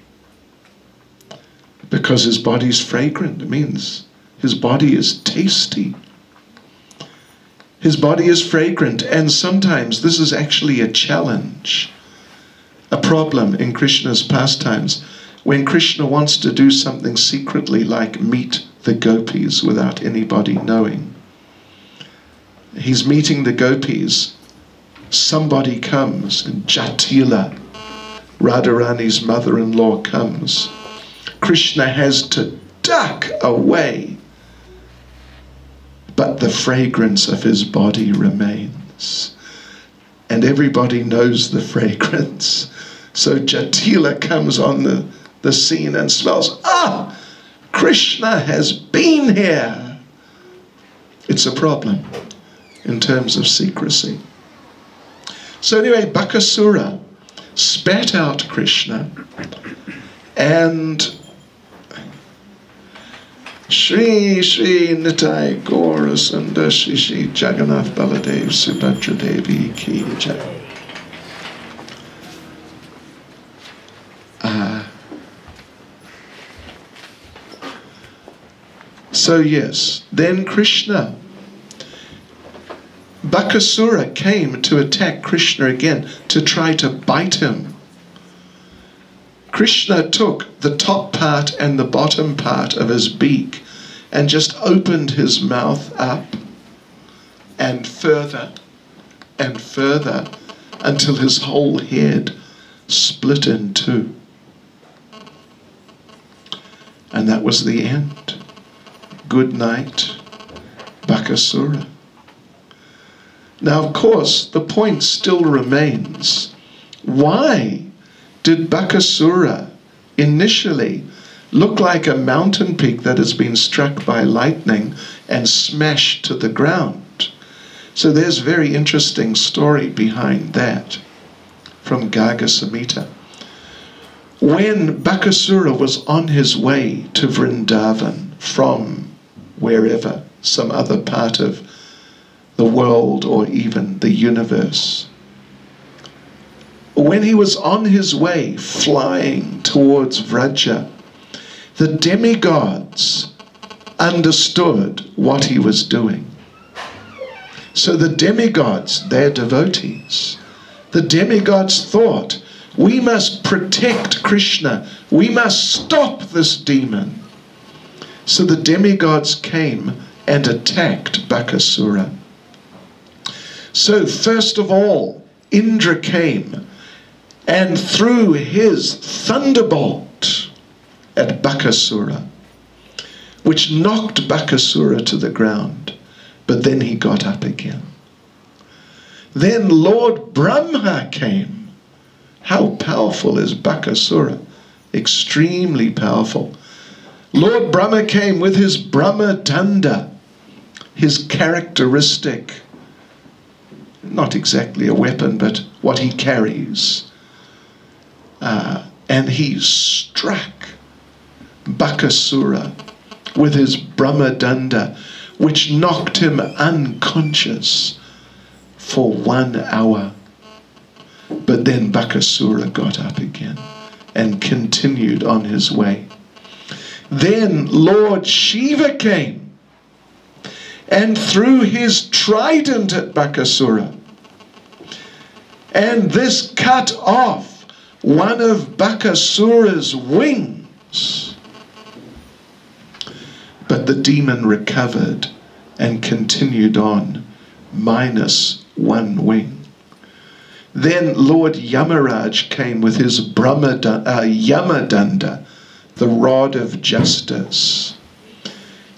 because his body's fragrant. It means his body is tasty. His body is fragrant, and sometimes this is actually a challenge, a problem in Krishna's pastimes. When Krishna wants to do something secretly, like meet the gopis without anybody knowing, he's meeting the gopis, somebody comes, and Jatila, Radharani's mother-in-law, comes. Krishna has to duck away, but the fragrance of his body remains. And everybody knows the fragrance. So Jatila comes on the scene and smells, Krishna has been here. It's a problem in terms of secrecy. So anyway, Bakasura spat out Krishna, and Shri Shri Nitai Gaura Sundar Shri Shri Jagannath Baladev Subhadra Devi Ki Jai. So yes, then Krishna, Bakasura came to attack Krishna again, to try to bite him. Krishna took the top part and the bottom part of his beak and just opened his mouth up and further until his whole head split in two. And that was the end. Good night, Bakasura. Now, of course, the point still remains. Why did Bakasura initially look like a mountain peak that has been struck by lightning and smashed to the ground? So there's a very interesting story behind that from Garga Samhita. When Bakasura was on his way to Vrindavan from wherever, some other part of the world or even the universe, when he was on his way flying towards Vraja, the demigods understood what he was doing. So the demigods, their devotees, the demigods thought, we must protect Krishna, we must stop this demon. So the demigods came and attacked Bakasura. So first of all, Indra came and threw his thunderbolt at Bakasura, which knocked Bakasura to the ground, but then he got up again. Then Lord Brahma came. How powerful is Bakasura? Extremely powerful. Lord Brahma came with his Brahma Danda, his characteristic, not exactly a weapon, but what he carries. And he struck Bakasura with his Brahma Danda, which knocked him unconscious for 1 hour. But then Bakasura got up again and continued on his way. Then Lord Shiva came and threw his trident at Bakasura, and this cut off one of Bakasura's wings. But the demon recovered and continued on, minus 1 wing. Then Lord Yamaraj came with his Yamadanda, the rod of justice,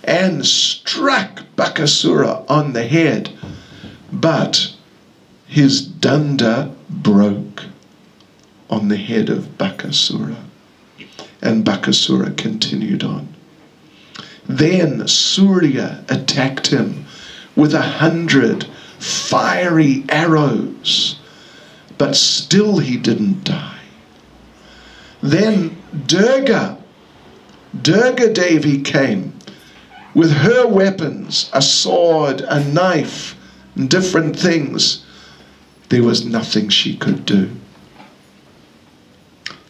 and struck Bakasura on the head, but his danda broke on the head of Bakasura, and Bakasura continued on. Then Surya attacked him with 100 fiery arrows, but still he didn't die. Then Durga Devi came with her weapons, a sword, a knife, and different things. There was nothing she could do.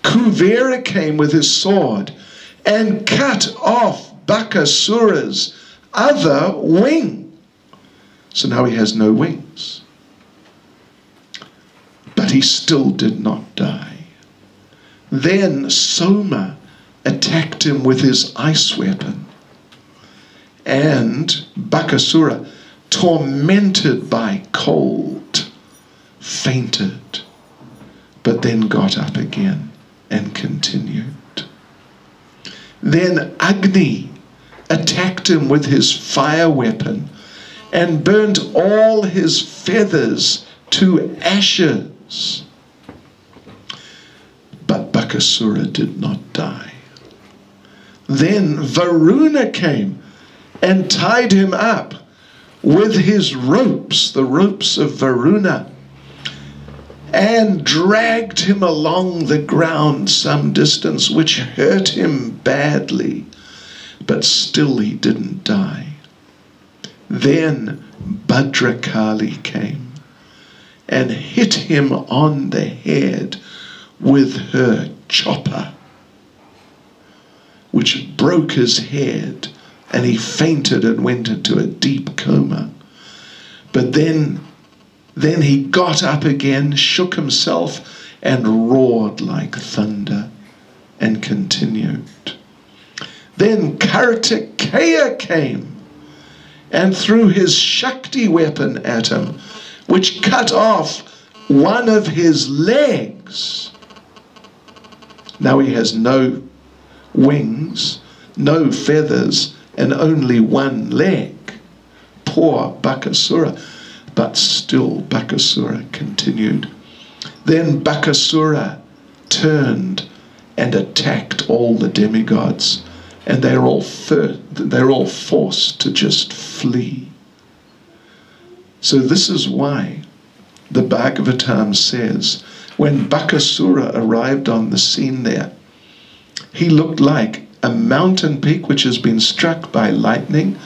Kuvera came with his sword and cut off Bakasura's other wing. So now he has no wings. But he still did not die. Then Soma attacked him with his ice weapon, and Bakasura, tormented by cold, fainted, but then got up again and continued. Then Agni attacked him with his fire weapon and burnt all his feathers to ashes. But Bakasura did not die. Then Varuna came and tied him up with his ropes, the ropes of Varuna, and dragged him along the ground some distance, which hurt him badly, but still he didn't die. Then Bhadrakali came and hit him on the head with her chopper, which broke his head, and he fainted and went into a deep coma. But then he got up again, shook himself, and roared like thunder, and continued. Then Kartikeya came and threw his Shakti weapon at him, which cut off one of his legs. Now he has no wings, no feathers, and only one leg. Poor Bakasura. But still Bakasura continued. Then Bakasura turned and attacked all the demigods, and they're all forced to just flee. So this is why the Bhagavatam says, when Bakasura arrived on the scene there, he looked like a mountain peak which has been struck by lightning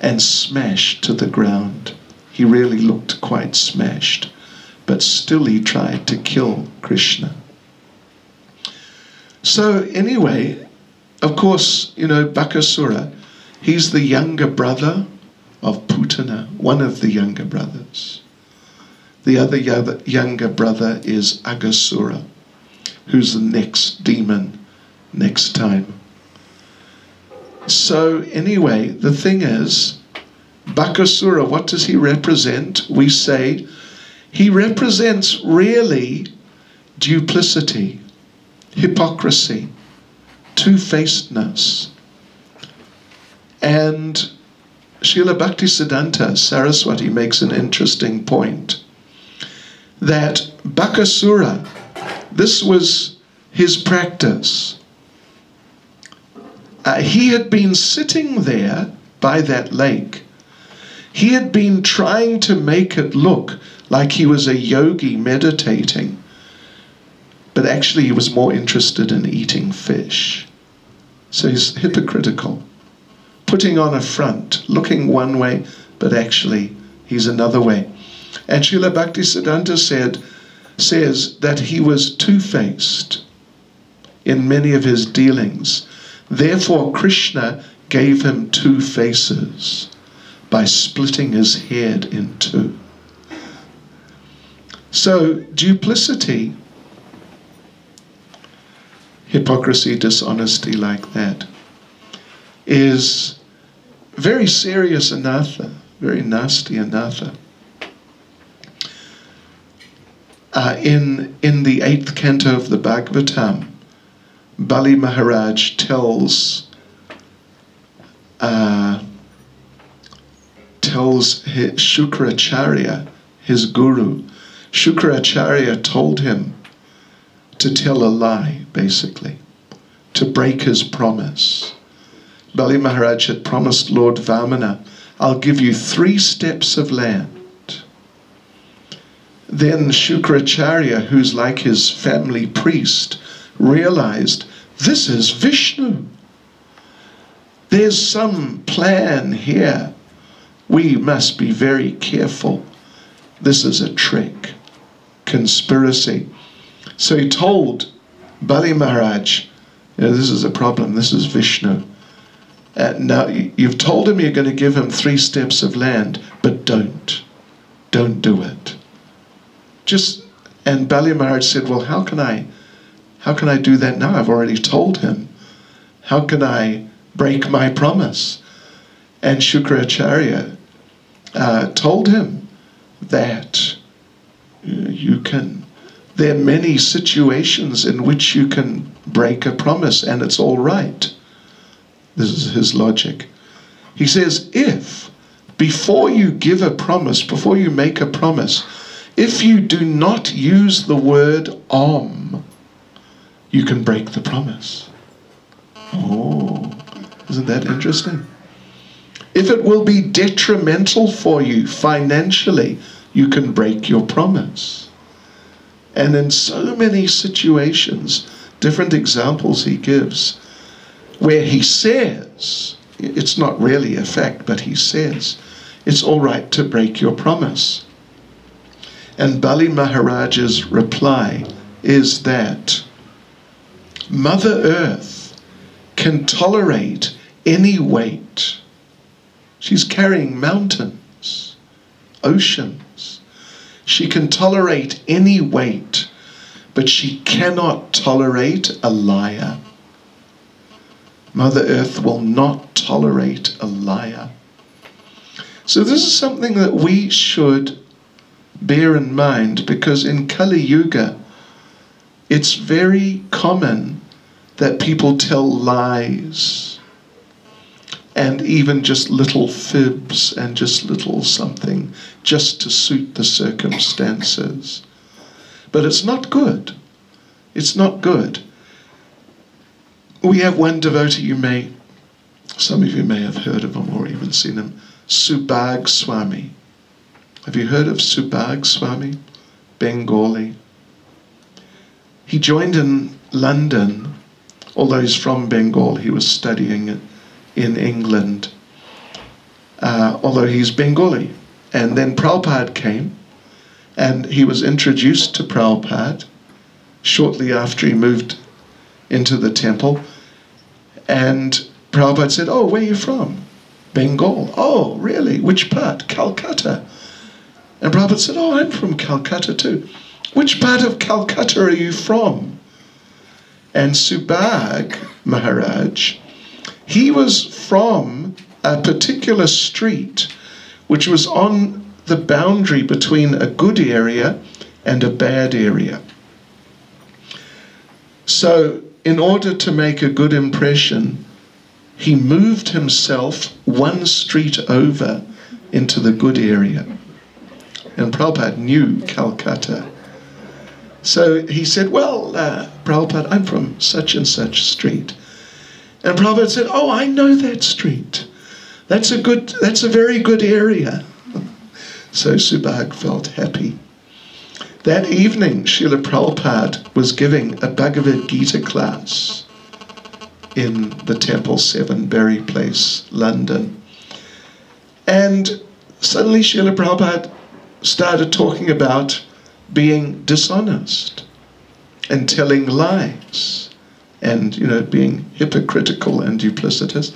and smashed to the ground. He really looked quite smashed, but still he tried to kill Krishna. So anyway, of course, you know, Bakasura, he's the younger brother of Putana, one of the younger brothers. The other younger brother is Aghasura, who's the next demon next time. So anyway, the thing is, Bakasura, what does he represent? We say he represents really duplicity, hypocrisy, two-facedness. And Srila Bhaktisiddhanta Saraswati makes an interesting point, that Bakasura, this was his practice. He had been sitting there by that lake. He had been trying to make it look like he was a yogi meditating, but actually he was more interested in eating fish. So he's hypocritical, putting on a front, looking one way, but actually he's another way. And Srila Bhaktisiddhanta says that he was two-faced in many of his dealings. Therefore Krishna gave him two faces by splitting his head in two. So duplicity, hypocrisy, dishonesty like that is very serious anartha, very nasty anartha. In the 8th canto of the Bhagavatam, Bali Maharaj tells Shukracharya, his guru. Shukracharya told him to tell a lie, basically, to break his promise. Bali Maharaj had promised Lord Vamana, I'll give you 3 steps of land. Then Shukracharya, who's like his family priest, realized, this is Vishnu. There's some plan here. We must be very careful. This is a trick, conspiracy. So he told Bali Maharaj, this is a problem, this is Vishnu. Now, you've told him you're going to give him 3 steps of land, but don't do it. And Bali Maharaj said, well, how can I do that now? I've already told him. How can I break my promise? And Shukracharya told him that you can. There are many situations in which you can break a promise and it's all right. This is his logic. He says, if before you give a promise, before you make a promise, if you do not use the word Om, you can break the promise. Oh, isn't that interesting? If it will be detrimental for you financially, you can break your promise. And in so many situations, different examples he gives, where he says, it's not really a fact, but he says, it's all right to break your promise. And Bali Maharaj's reply is that Mother Earth can tolerate any weight. She's carrying mountains, oceans. She can tolerate any weight, but she cannot tolerate a liar. Mother Earth will not tolerate a liar. So this is something that we should bear in mind, because in Kali Yuga, it's very common that people tell lies, and even just little fibs and just little something, just to suit the circumstances. But it's not good. It's not good. We have one devotee, some of you may have heard of him or even seen him, Subhag Swami. Have you heard of Subhag Swami? Bengali. He joined in London, although he's from Bengal. He was studying in England, although he's Bengali. And then Prabhupada came, and he was introduced to Prabhupada shortly after he moved into the temple. And Prabhupada said, oh, where are you from? Bengal. Oh, really? Which part? Calcutta. And Prabhupada said, oh, I'm from Calcutta too. Which part of Calcutta are you from? And Subhag Maharaj, he was from a particular street which was on the boundary between a good area and a bad area. So in order to make a good impression, he moved himself one street over into the good area. And Prabhupada knew Calcutta. So he said, well, Prabhupada, I'm from such and such street. And Prabhupada said, oh, I know that street. That's a very good area. So Subhag felt happy. That evening, Srila Prabhupada was giving a Bhagavad Gita class in the Temple 7, Berry Place, London. And suddenly Srila Prabhupada started talking about being dishonest and telling lies and, being hypocritical and duplicitous.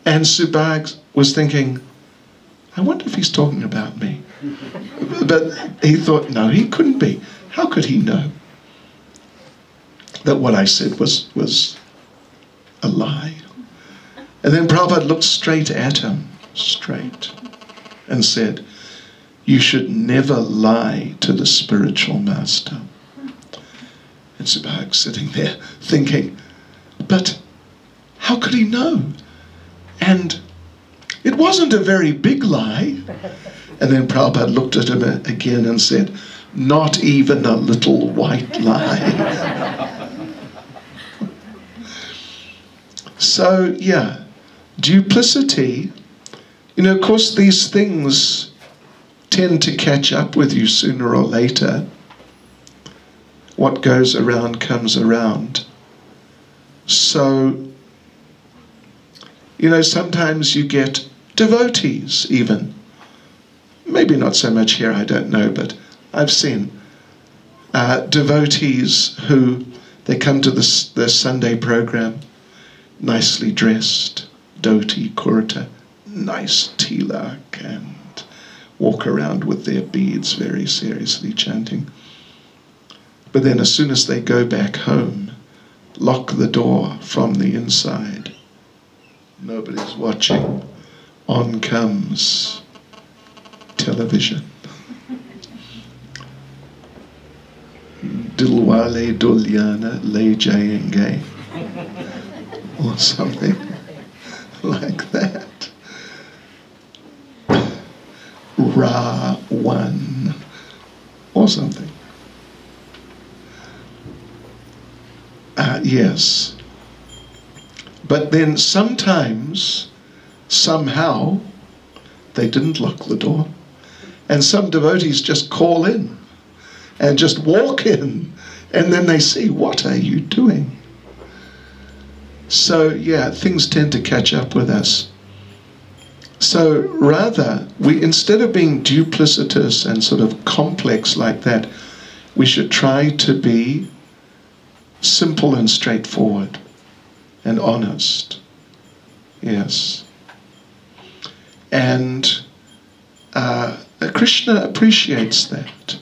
And Subhag was thinking, I wonder if he's talking about me. But he thought, no, he couldn't be. How could he know that what I said was a lie? And then Prabhupada looked straight at him, and said, you should never lie to the spiritual master. And Subhag sitting there thinking, but how could he know? And it wasn't a very big lie. And then Prabhupada looked at him again and said, not even a little white lie. So, yeah, duplicity, of course these things tend to catch up with you sooner or later. What goes around comes around. So, sometimes you get devotees even. Maybe not so much here, I don't know, but I've seen devotees who, they come to the Sunday program, nicely dressed, dhoti, kurta, nice tilak, and walk around with their beads very seriously chanting. But then as soon as they go back home, lock the door from the inside. Nobody's watching. On comes television. Dilwale Dulyana Le Jayenge. Or something like that. Ra one. Or something. Yes. But then sometimes, somehow, they didn't lock the door. And some devotees just call in and just walk in. And then they see, what are you doing? So, yeah, things tend to catch up with us. So rather, instead of being duplicitous and sort of complex like that, we should try to be simple and straightforward and honest. Yes. And Krishna appreciates that.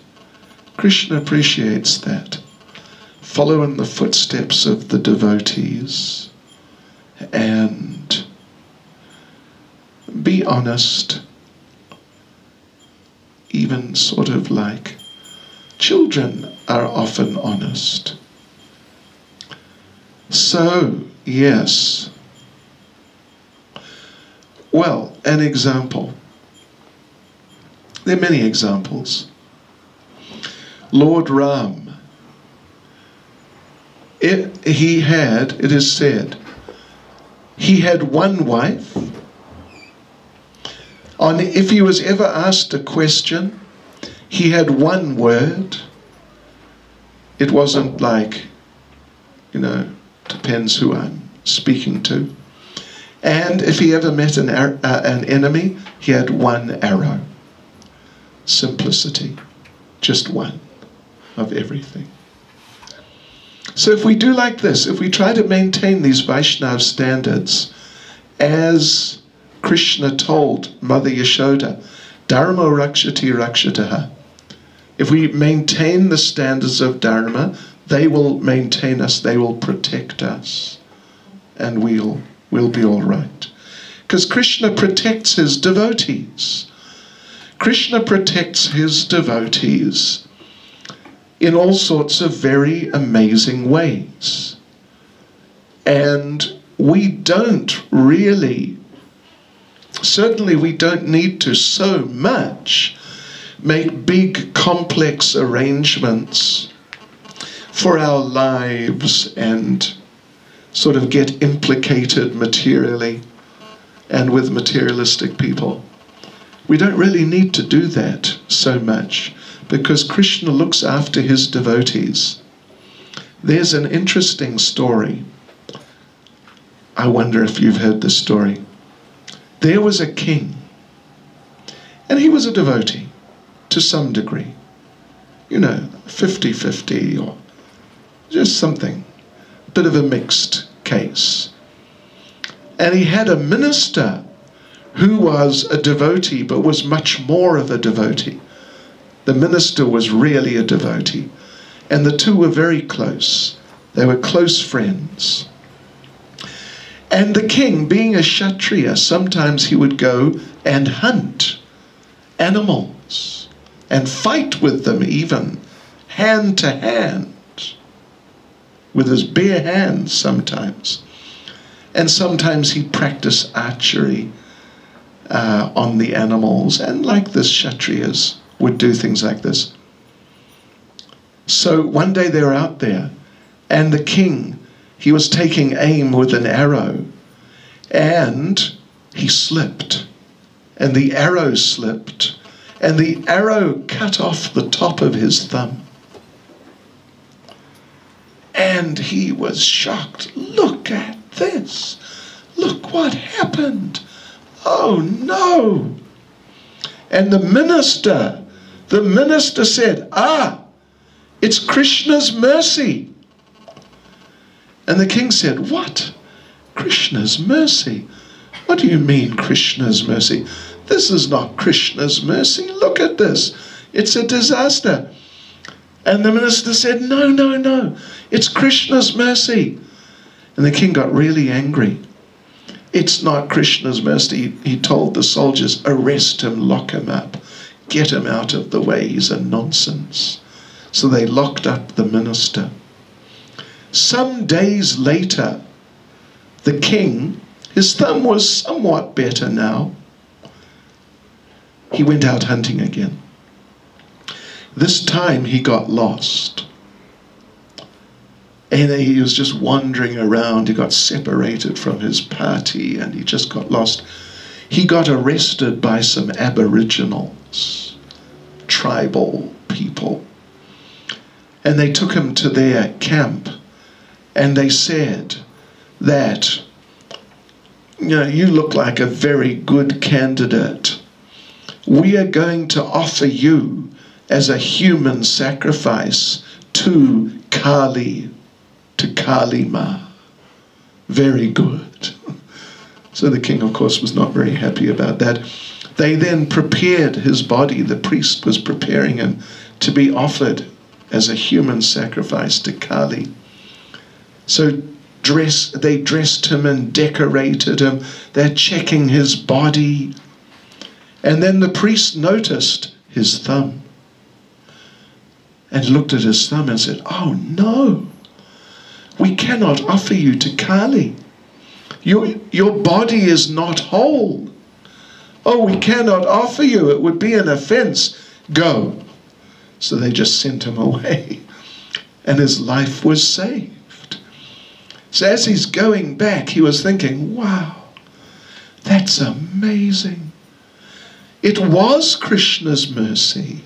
Krishna appreciates that. Follow in the footsteps of the devotees and be honest, even sort of like children are often honest. So, yes. Well, an example. There are many examples. Lord Ram, it is said, he had one wife. If he was ever asked a question, he had one word. It wasn't like, depends who I'm speaking to. And if he ever met an enemy, he had one arrow. Simplicity. Just one of everything. So if we do like this, if we try to maintain these Vaishnav standards, as Krishna told Mother Yashoda, Dharma rakshati rakshataha. If we maintain the standards of Dharma, they will maintain us, they will protect us, and we'll be all right. Because Krishna protects his devotees. Krishna protects his devotees in all sorts of very amazing ways. And we don't really, certainly we don't need to so much make big complex arrangements for our lives and sort of get implicated materially and with materialistic people. We don't really need to do that so much because Krishna looks after his devotees. There's an interesting story. I wonder if you've heard this story. There was a king, and he was a devotee to some degree. You know, 50-50 or just something, a bit of a mixed case. And he had a minister who was a devotee but was much more of a devotee. The minister was really a devotee, and the two were very close. They were close friends. And the king, being a Kshatriya, sometimes he would go and hunt animals and fight with them, even hand to hand, with his bare hands sometimes. And sometimes he'd practice archery on the animals, and like this, Kshatriyas would do things like this. So one day they were out there, and the king, he was taking aim with an arrow, and he slipped, and the arrow slipped, and the arrow cut off the top of his thumb. And he was shocked. Look at this. Look what happened. Oh no. And the minister said, it's Krishna's mercy. And the king said, what? Krishna's mercy? What do you mean Krishna's mercy? This is not Krishna's mercy. Look at this. It's a disaster. And the minister said, no, it's Krishna's mercy. And the king got really angry. It's not Krishna's mercy. He told the soldiers, arrest him, lock him up, get him out of the way, he's a nonsense. So they locked up the minister. Some days later, the king, his thumb was somewhat better now. He went out hunting again. This time he got lost. And he was just wandering around. He got separated from his party and he just got lost. He got arrested by some aboriginals, tribal people. And they took him to their camp and they said that, you look like a very good candidate. We are going to offer you as a human sacrifice to Kali, to Kali Ma. Very good. So the king, of course, was not very happy about that. They then prepared his body. The priest was preparing him to be offered as a human sacrifice to Kali. So they dressed him and decorated him. They're checking his body. And then the priest noticed his thumb and looked at his thumb and said, oh no, we cannot offer you to Kali. Your body is not whole. Oh, we cannot offer you. It would be an offense. Go. So they just sent him away. And his life was saved. So as he's going back, he was thinking, wow, that's amazing. It was Krishna's mercy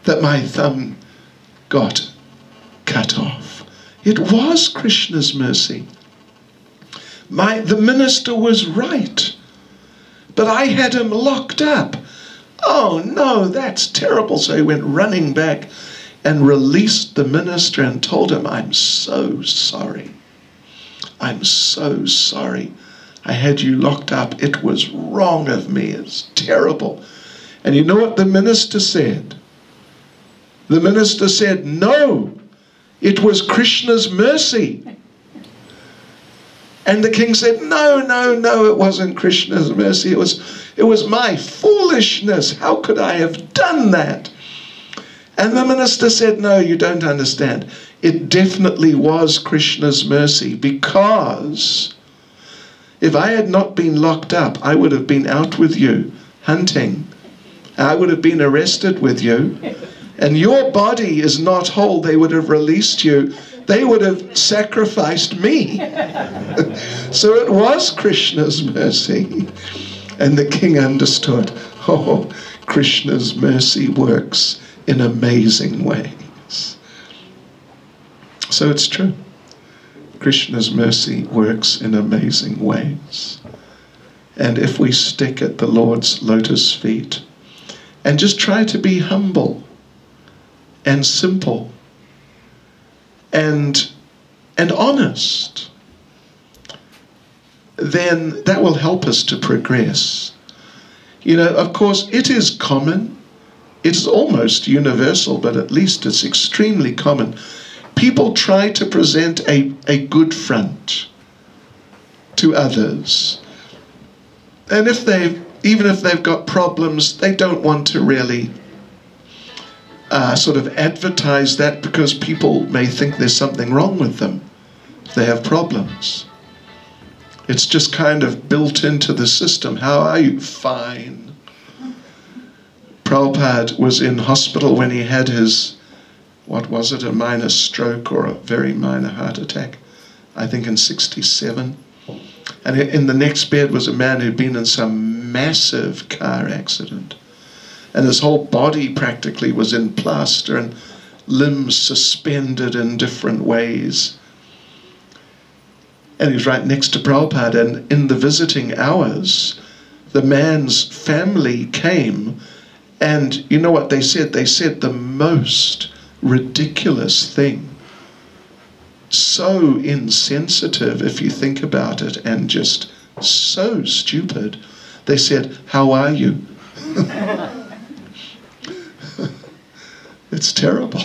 that my thumb got cut off. It was Krishna's mercy. The minister was right, but I had him locked up. Oh no, that's terrible. So he went running back and released the minister and told him, I'm so sorry. I'm so sorry. I had you locked up. It was wrong of me. It's terrible. And you know what the minister said? The minister said, no, it was Krishna's mercy. And the king said, no, it wasn't Krishna's mercy. It was my foolishness. How could I have done that? And the minister said, no, you don't understand. It definitely was Krishna's mercy, because if I had not been locked up, I would have been out with you hunting. I would have been arrested with you. And your body is not whole. They would have released you. They would have sacrificed me. So it was Krishna's mercy. And the king understood, oh, Krishna's mercy works in amazing ways. So it's true. Krishna's mercy works in amazing ways. And if we stick at the Lord's lotus feet and just try to be humble and simple and honest, then that will help us to progress. You know, of course, it is common. It's almost universal, but at least it's extremely common. People try to present a good front to others. And even if they've got problems, they don't want to really sort of advertise that, because people may think there's something wrong with them if they have problems. It's just kind of built into the system. How are you? Fine. Prabhupada was in hospital when he had his, what was it, a minor stroke or a very minor heart attack, I think in 67. And in the next bed was a man who'd been in some massive car accident. And his whole body practically was in plaster and limbs suspended in different ways. And he was right next to Prabhupada, and in the visiting hours, the man's family came, and you know what they said? They said the most ridiculous thing. So insensitive, if you think about it, and just so stupid. They said, how are you? It's terrible.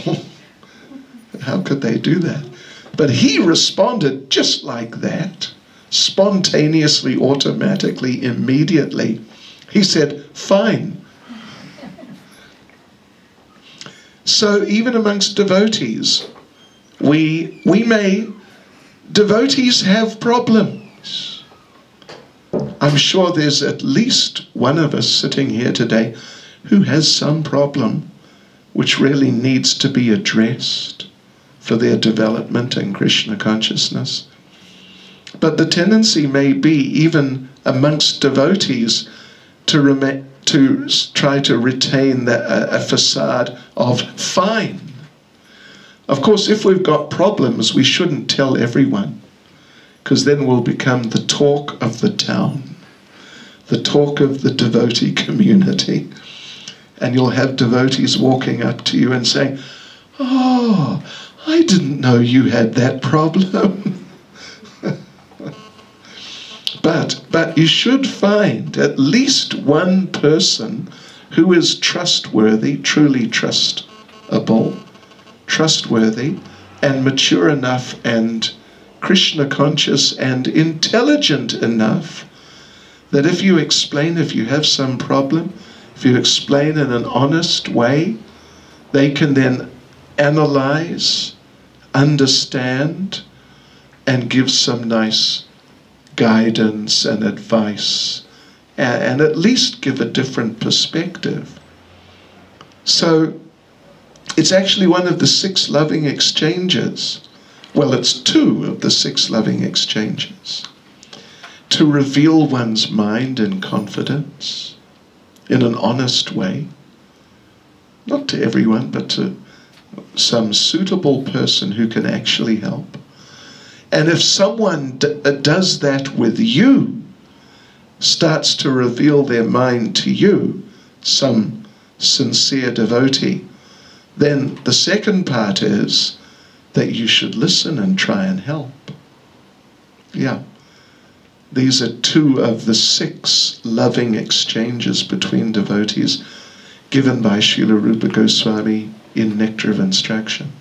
How could they do that? But he responded just like that, spontaneously, automatically, immediately. He said, fine. So even amongst devotees, devotees have problems. I'm sure there's at least one of us sitting here today who has some problem which really needs to be addressed for their development in Krishna consciousness. But the tendency may be, even amongst devotees, to try to retain a facade of fine. Of course, if we've got problems, we shouldn't tell everyone, because then we'll become the talk of the town, the talk of the devotee community. And you'll have devotees walking up to you and saying, oh, I didn't know you had that problem. But you should find at least one person who is trustworthy, truly trustable, trustworthy, and mature enough and Krishna conscious and intelligent enough that if you explain, if you have some problem, if you explain in an honest way, they can then analyze, understand, and give some nice guidance and advice, and at least give a different perspective. So it's actually one of the 6 loving exchanges. Well, it's 2 of the 6 loving exchanges. To reveal one's mind in confidence, in an honest way, not to everyone, but to some suitable person who can actually help. And if someone does that with you, starts to reveal their mind to you, some sincere devotee, then the second part is that you should listen and try and help. Yeah. These are 2 of the 6 loving exchanges between devotees given by Srila Rupa Goswami in Nectar of Instruction.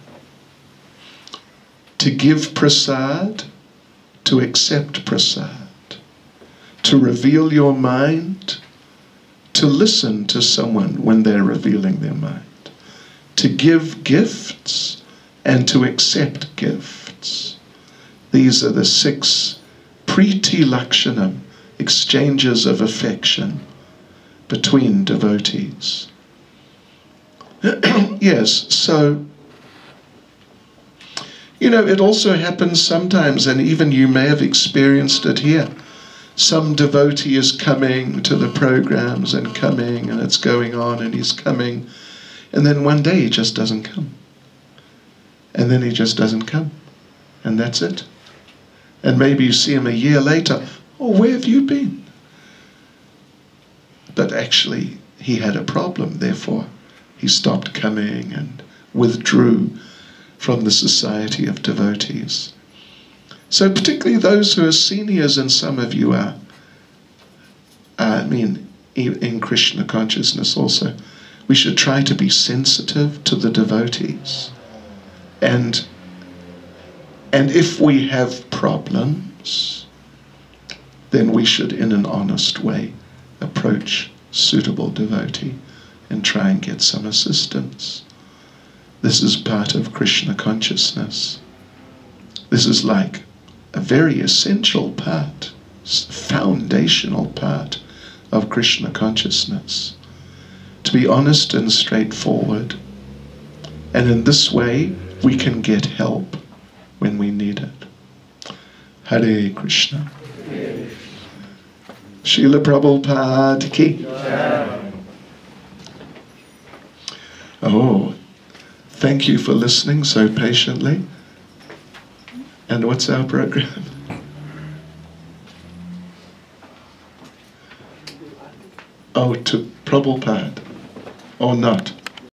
To give prasad, to accept prasad, to reveal your mind, to listen to someone when they're revealing their mind, to give gifts and to accept gifts. These are the 6 priti lakshanam, exchanges of affection between devotees. Yes, so, you know, it also happens sometimes, and even you may have experienced it here. Some devotee is coming to the programs and coming, and it's going on, and he's coming, and then one day he just doesn't come. And then he just doesn't come. And that's it. And maybe you see him a year later. Oh, where have you been? But actually, he had a problem, therefore he stopped coming and withdrew from the society of devotees. So particularly those who are seniors, and some of you are, in Krishna consciousness also, we should try to be sensitive to the devotees. And if we have problems, then we should, in an honest way, approach suitable devotee and try and get some assistance. This is part of Krishna consciousness. This is like a very essential part, foundational part of Krishna consciousness. To be honest and straightforward. And in this way, we can get help when we need it. Hare Krishna. Srila Prabhupada ki. Oh, thank you for listening so patiently. And what's our program? Oh, to Prabhupada. Or not?